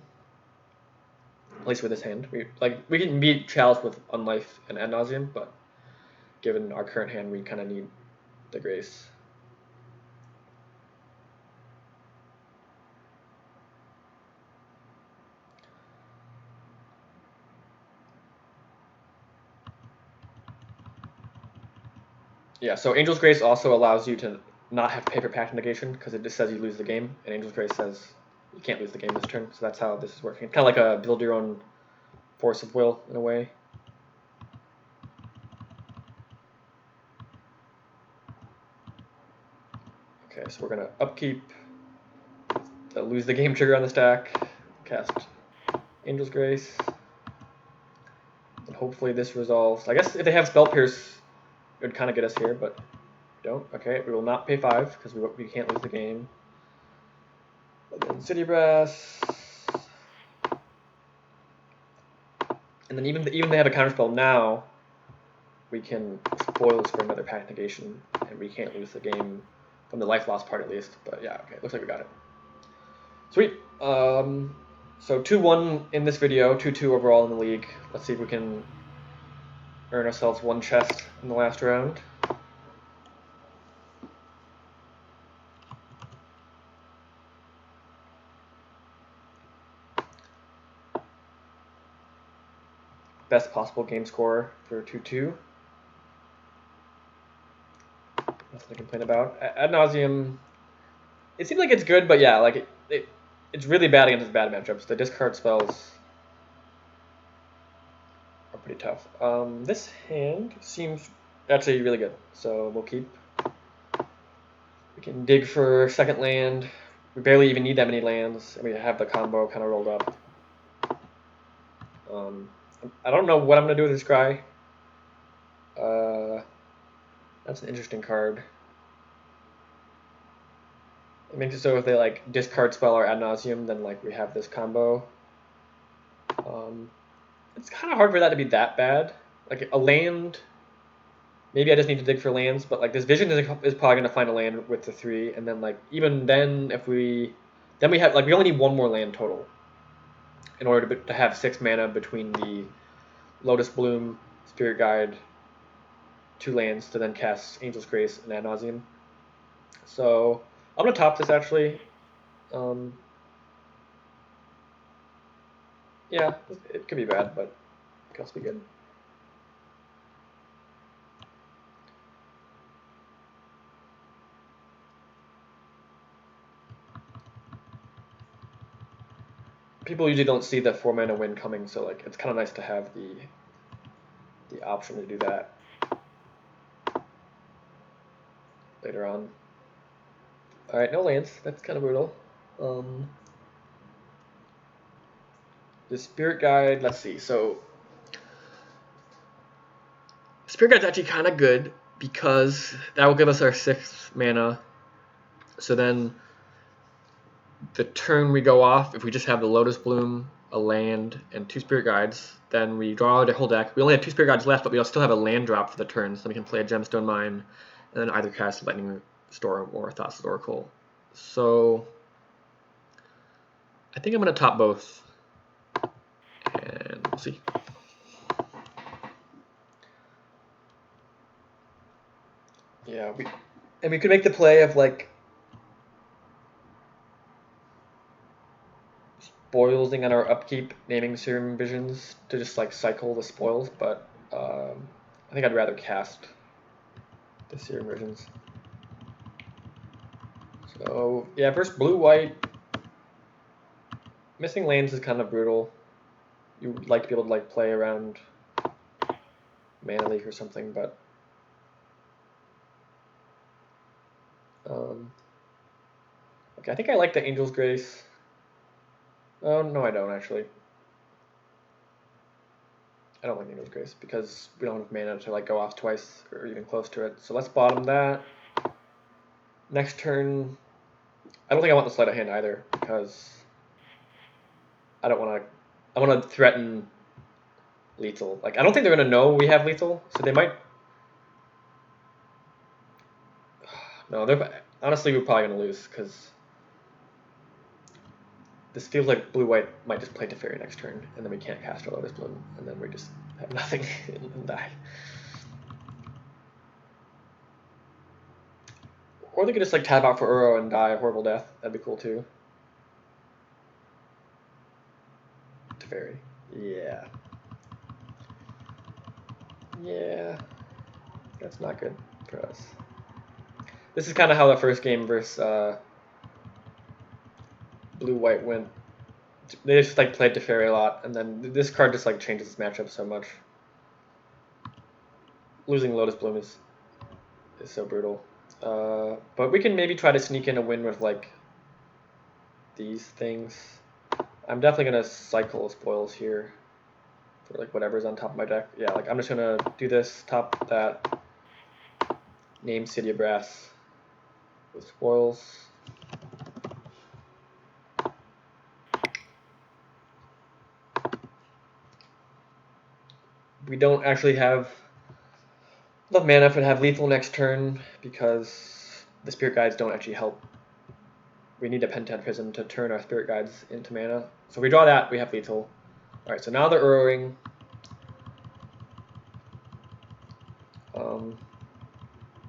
At least with this hand, we can beat Chalice with Unlife and Ad Nauseum, but given our current hand, we kind of need the Grace. Yeah, so Angel's Grace also allows you to not have to pay for Pact Negation because it just says you lose the game, and Angel's Grace says you can't lose the game this turn, so that's how this is working. Kind of like a build your own force of will in a way. Okay, so we're gonna upkeep the lose the game trigger on the stack, cast Angel's Grace, and hopefully this resolves. I guess if they have Spell Pierce, it would kind of get us here, but don't. Okay, we will not pay 5 because we can't lose the game. And then City Brass, and then even they have a counterspell now, we can spoils for another Pact Negation, and we can't lose the game from the life loss part at least. But yeah, okay, looks like we got it. Sweet. So 2-1 in this video, 2-2 overall in the league. Let's see if we can earn ourselves 1 chest in the last round. Best possible game score for 2-2. Nothing to complain about. Ad Nauseum, it seems like it's good, but yeah, like it's really bad against bad matchups. The discard spells are pretty tough. This hand seems actually really good, so we'll keep. We can dig for second land. We barely even need that many lands, and we have the combo kind of rolled up. I don't know what I'm going to do with this guy. That's an interesting card. It makes it so if they like discard spell or Ad Nauseum, then like we have this combo. It's kind of hard for that to be that bad. Like a land, maybe I just need to dig for lands, but like this vision is probably going to find a land with the 3, and then like even then if we have like we only need 1 more land total in order to have 6 mana between the Lotus Bloom, Spirit Guide, 2 lands to then cast Angel's Grace and Ad Nauseum. So I'm gonna top this actually. Yeah, it could be bad, but it could also be good. People usually don't see the 4 mana win coming, so like it's kind of nice to have the option to do that later on. All right, no lands. That's kind of brutal. The Spirit Guide. Let's see. So Spirit Guide's actually kind of good because that will give us our 6th mana. So then the turn we go off, if we just have the Lotus Bloom, a land, and 2 Spirit Guides, then we draw the whole deck. We only have 2 Spirit Guides left, but we still have a land drop for the turn, so we can play a Gemstone Mine, and then either cast Lightning Storm or Thoughtless Oracle. So I think I'm going to top both, and we'll see. Yeah, we could make the play of like spoilsing on our upkeep, naming Serum Visions to just like cycle the spoils, but I think I'd rather cast the Serum Visions. So yeah, first blue-white. Missing lands is kind of brutal. You would like to be able to like play around Mana Leak or something, but okay, I think I like the Angel's Grace. Oh no, I don't actually. I don't like Angel's Grace because we don't have mana to like go off twice or even close to it. So let's bottom that. Next turn, I don't think I want the sleight of hand either because I don't want to. I want to threaten lethal. Like I don't think they're gonna know we have lethal, so they might No, honestly, we're probably going to lose, because this feels like blue-white might just play Teferi next turn, and then we can't cast our Lotus Bloom, and then we just have nothing and die. Or they could just like tap out for Uro and die a horrible death. That'd be cool too. Teferi. Yeah. Yeah. That's not good for us. This is kind of how the first game versus blue-white went. They just like played Teferi a lot, and then this card just like changes this matchup so much. Losing Lotus Bloom is so brutal. But we can maybe try to sneak in a win with like these things. I'm definitely gonna cycle spoils here for like whatever's on top of my deck. Yeah, like I'm just gonna do this, top that, name City of Brass with spoils. We don't actually have enough mana to have lethal next turn because the Spirit Guides don't actually help. We need a Pentat Prism to turn our Spirit Guides into mana. So if we draw that, we have lethal. Alright, so now they're Uroing.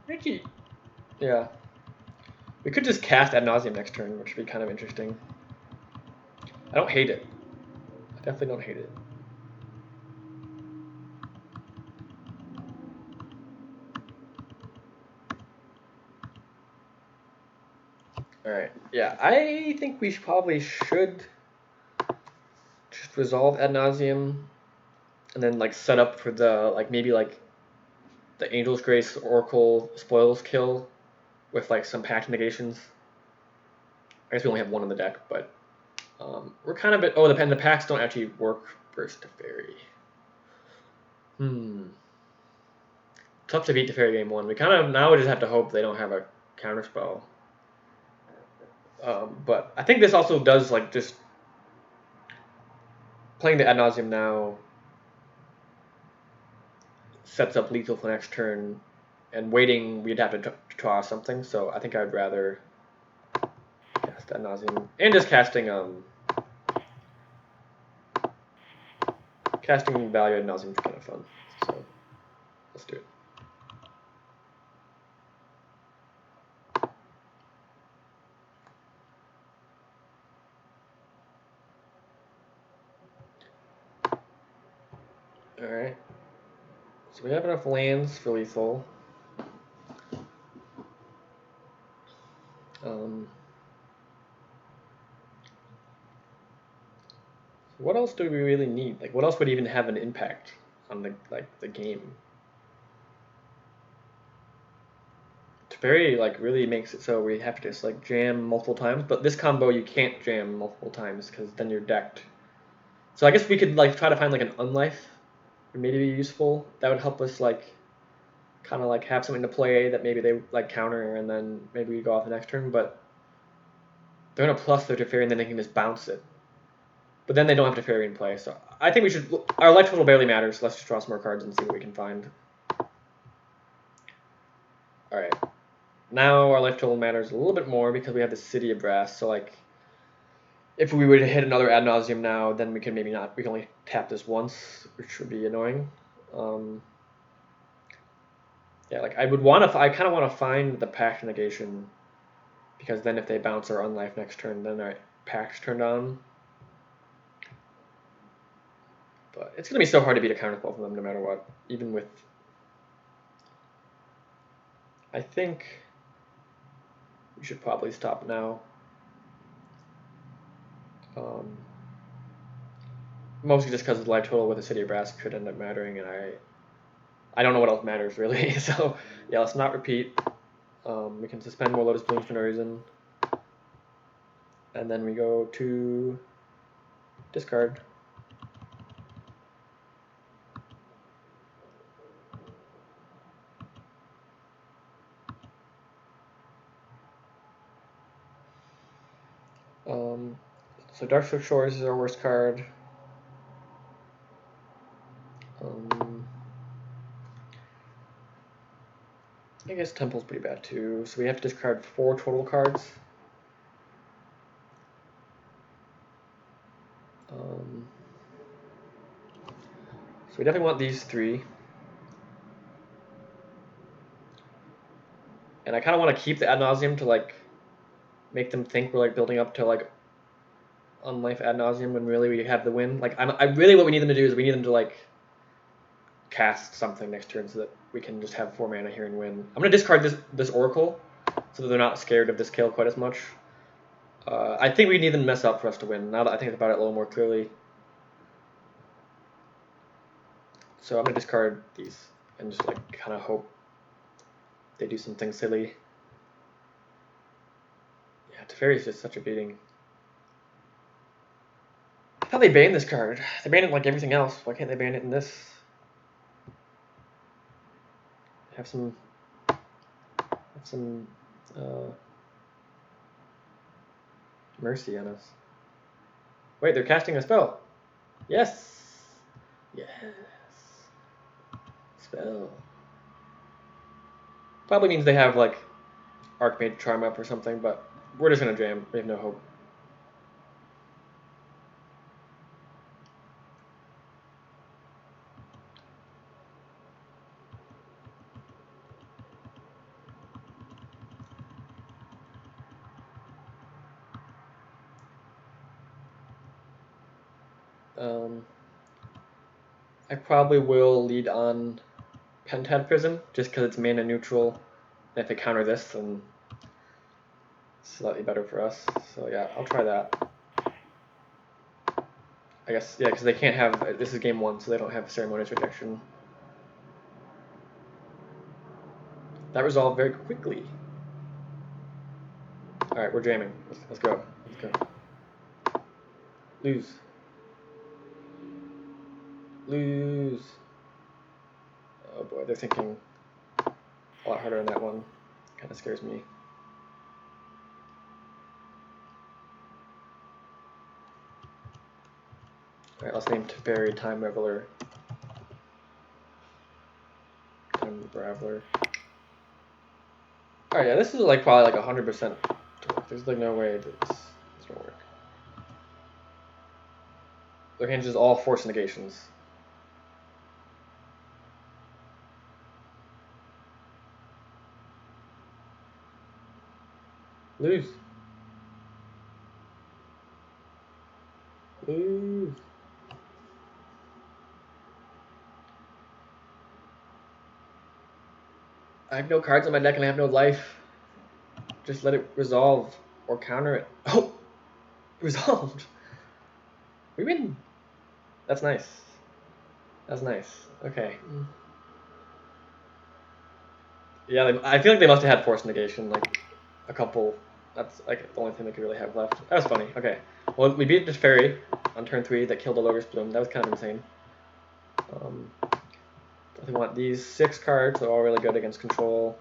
Actually, yeah. We could just cast Ad Nauseum next turn, which would be kind of interesting. I don't hate it. I definitely don't hate it. Alright, yeah, I think we probably should just resolve Ad Nauseum and then like set up for the, like maybe like the Angel's Grace Oracle Spoils kill with like some pact negations. I guess we only have one in the deck, but we're kind of oh, the packs don't actually work versus Teferi. Tough to beat Teferi game 1. We kind of now we just have to hope they don't have a counterspell. But I think this also does like just playing the Ad Nauseum now sets up lethal for next turn, and waiting we'd have to draw something. So I think I'd rather cast Ad Nauseum and just casting value Ad Nauseum is kind of fun. So let's do it. Alright. So we have enough lands for lethal. What else do we really need? Like, what else would even have an impact on the game? Teferi like really makes it so we have to just like jam multiple times, but this combo you can't jam multiple times because then you're decked. So I guess we could like try to find like an unlife would maybe be useful. That would help us like kind of like have something to play that maybe they like counter, and then maybe we go off the next turn. But they're gonna plus their Teferi and then they can just bounce it. But then they don't have Teferi in play, so I think we should. Our life total barely matters. Let's just draw some more cards and see what we can find. All right. Now our life total matters a little bit more because we have the City of Brass. So like, if we were to hit another Ad Nauseum now, then we can maybe not. We can only tap this once, which would be annoying. Yeah, like I kind of want to find the pact negation, because then if they bounce our unlife next turn, then our pact's turned on. But it's gonna be so hard to beat a counterspell from them no matter what, even with. I think we should probably stop now. Mostly just because the life total with the City of Brass could end up mattering, and I don't know what else matters really. So yeah, let's not repeat. We can suspend more Lotus Blooms for no reason, and then we go to discard. So Darkstroke Shores is our worst card. I guess Temple's pretty bad too, so we have to discard 4 total cards. So we definitely want these 3. And I kind of want to keep the Ad Nauseum to like make them think we're like building up to like on life Ad Nauseum when really we have the win. Like I really what we need them to do is we need them to like cast something next turn so that we can just have 4 mana here and win. I'm gonna discard this Oracle so that they're not scared of this kill quite as much. I think we need them to mess up for us to win. Now that I think about it a little more clearly. So I'm gonna discard these and just like kind of hope they do something silly. Yeah, Teferi's just such a beating. I thought they banned this card. They banned it like everything else. Why can't they ban it in this? Have some mercy on us. Wait, they're casting a spell. Yes. Yes. Spell. Probably means they have like Archmage Charm up or something, but we're just gonna jam. We have no hope. I probably will lead on Pentad Prism, just because it's mana neutral, and if they counter this, then it's slightly better for us. So yeah, I'll try that. I guess, yeah, because they can't have, this is game 1, so they don't have Ceremonious Rejection. That resolved very quickly. Alright, we're jamming. Let's go. Let's go. Lose. Lose. Oh boy, they're thinking a lot harder on that one. Kind of scares me. Alright, let's name Teferi Time Reveler. Time Raveler. Alright, yeah, this is like probably like 100% to work. There's like no way that this won't work. Their hand is all force negations. Lose. Lose. I have no cards on my deck and I have no life. Just let it resolve or counter it. Oh! Resolved! We win! That's nice. That's nice. Okay. Yeah, I feel like they must have had force negation, like a couple. That's like the only thing they could really have left. That was funny. Okay. Well, we beat this fairy on turn 3 that killed a Logos Bloom. That was kind of insane. I want these 6 cards. They're all really good against control.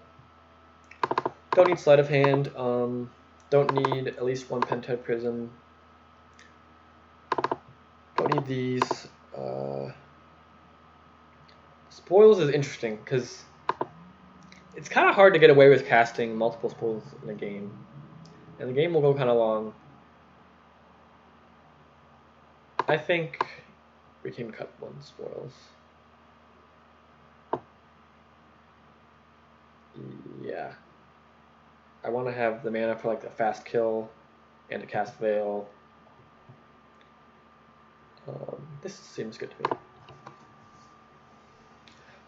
Don't need sleight of hand. Don't need at least 1 Pentad Prism. Don't need these. Spoils is interesting because it's kind of hard to get away with casting multiple spoils in a game. And the game will go kind of long. I think we can cut 1 spoils. Yeah. I want to have the mana for like the fast kill and to cast Veil. This seems good to me.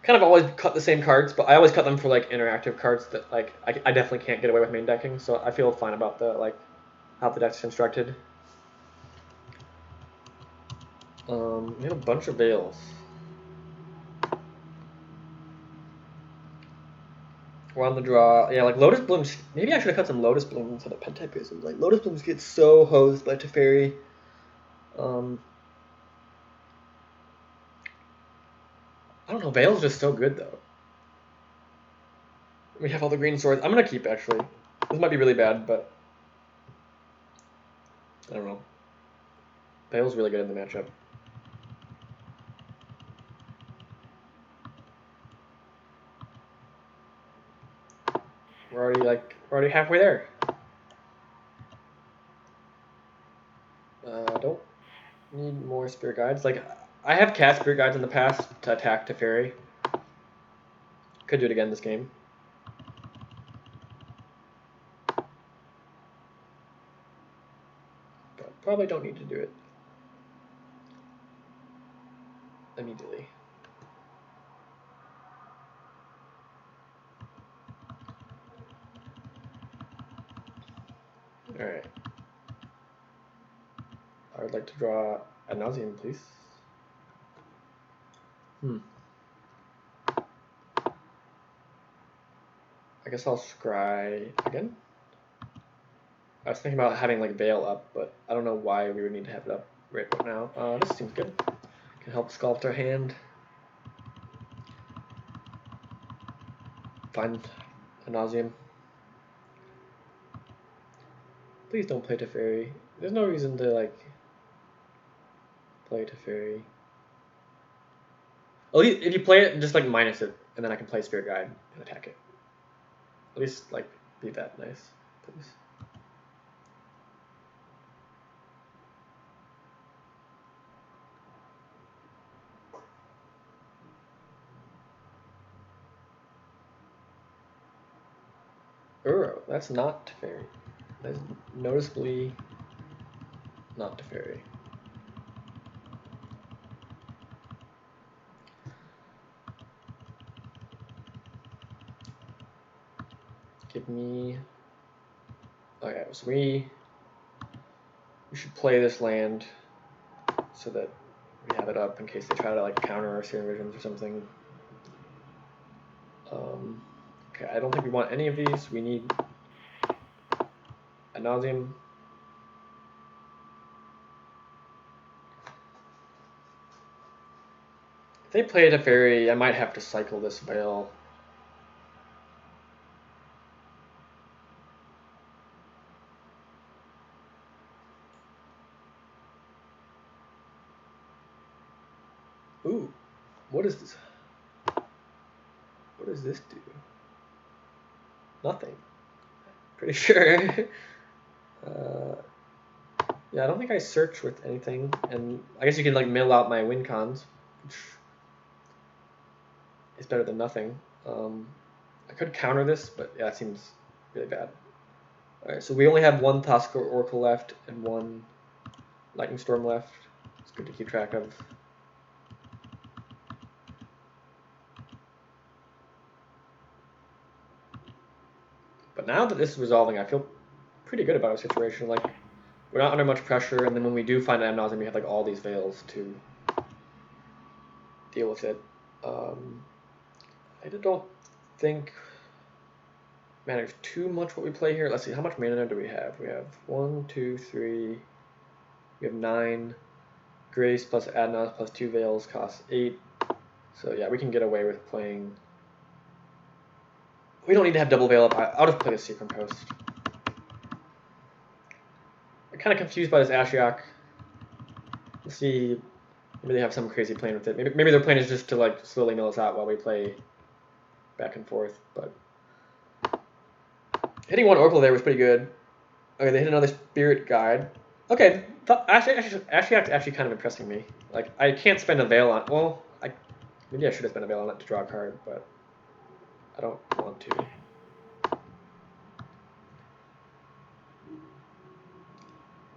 Kind of always cut the same cards, but I always cut them for like interactive cards that like I definitely can't get away with main decking, so I feel fine about the like how the deck's constructed. We have a bunch of Veils. We're on the draw. Yeah, like Lotus Blooms. Maybe I should have cut some Lotus Blooms instead of Pentad Prisms. Like Lotus Blooms get so hosed by Teferi. I don't know. Veil's just so good though. We have all the green swords. I'm gonna keep actually. This might be really bad, but I don't know. Veil's really good in the matchup. We're already halfway there. Don't need more spirit guides. Like, I have cast spirit guides in the past to attack Teferi. Could do it again this game. But probably don't need to do it immediately. Alright. I would like to draw a Nauseum, please. I guess I'll scry again. I was thinking about having like Veil up, but I don't know why we would need to have it up right now. This seems good. Can help sculpt our hand. Find a Nauseum. Please don't play Teferi. There's no reason to like play Teferi. At least if you play it, just like minus it, and then I can play Spirit Guide and attack it. At least like be that nice, please. That's not Teferi. That's noticeably not Teferi. Give me. Okay, so we should play this land so that we have it up in case they try to like counter our Serum Visions or something. Okay, I don't think we want any of these. We need a Nauseum. If they play a Teferi, I might have to cycle this Veil. Ooh, what is this? What does this do? Nothing. Pretty sure. Yeah, I don't think I search with anything, and I guess you can like mill out my win cons, which is better than nothing. I could counter this, but yeah, it seems really bad. Alright, so we only have one Tusk Oracle left and one Lightning Storm left. It's good to keep track of. But now that this is resolving, I feel pretty good about our situation. Like, we're not under much pressure, and then when we do find Ad Nauseam, we have like all these veils to deal with it. I don't think matters too much what we play here. Let's see, how much mana do we have? We have 1, 2, 3. We have 9. Grace plus Ad Nauseam plus 2 veils costs 8. So yeah, we can get away with playing. We don't need to have double veil up. I'll just play the Secret Post. I'm kind of confused by this Ashiok. Let's see. Maybe they have some crazy plan with it. Maybe their plan is just to like slowly mill us out while we play back and forth. But hitting one Oracle there was pretty good. Okay, they hit another Spirit Guide. Okay, Ashiok's actually kind of impressing me. Like, I can't spend a veil on. Well, maybe I should have spent a veil on it to draw a card, but I don't want to.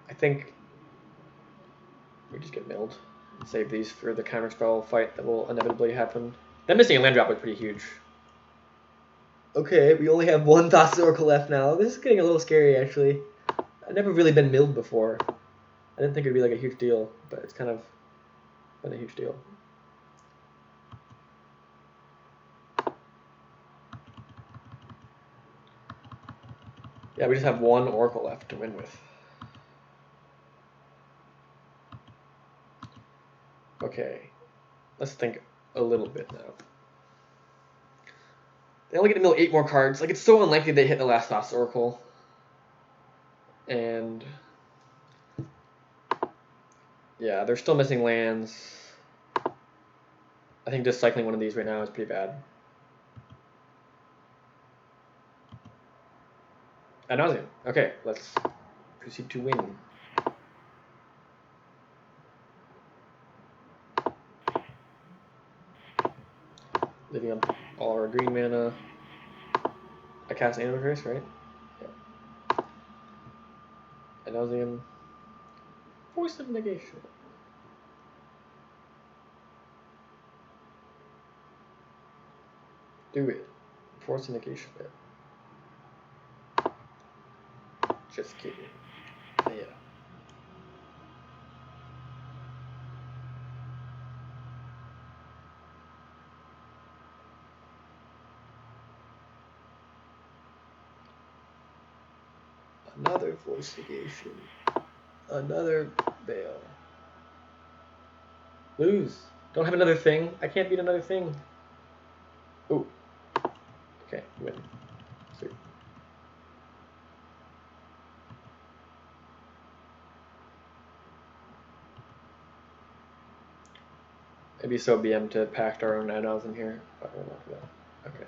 I think we just get milled and save these for the counterspell fight that will inevitably happen. Them missing a land drop was pretty huge. Okay, we only have one Thassa's Oracle left now. This is getting a little scary, actually. I've never really been milled before. I didn't think it would be like a huge deal, but it's kind of been a huge deal. Yeah, we just have one Oracle left to win with. Okay, let's think a little bit now. They only get to mill 8 more cards. Like, it's so unlikely they hit the last Thassa's Oracle. And yeah, they're still missing lands. I think just cycling one of these right now is pretty bad. Nauseum. Okay, let's proceed to win. Living up all our green mana. I cast Animal Curse, right? Yeah. Nauseum. Voice of Negation. Do it. Force of Negation. Just kidding. Yeah. Another Force Negation. Another Veil. Lose. Don't have another thing. I can't beat another thing. Ooh. Okay, win. Sweet. It'd be so BM to pact our own add-ons in here, but we'll not do that. Okay.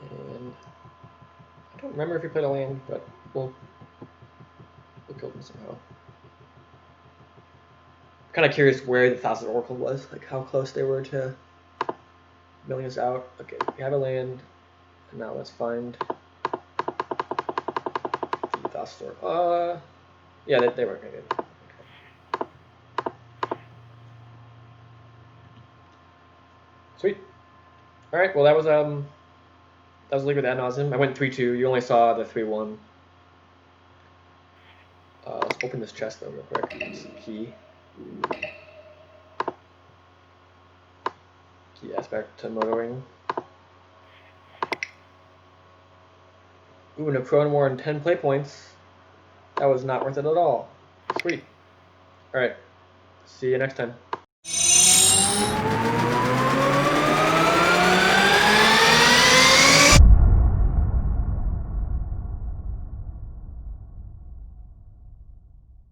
And I don't remember if he played a land, but we'll kill him somehow. Kind of curious where the Thousand Oracle was, like how close they were to milling us out. Okay, we have a land, and now let's find the Thousand Oracle. Yeah, they weren't gonna get it. Okay. Sweet. All right. Well, that was League with Ad Nauseam. I went 3-2. You only saw the 3-1. Let's open this chest though real quick. It's key. Key aspect to motoring. Ooh, and a Crone War and 10 play points. That was not worth it at all. Sweet. Alright. See you next time.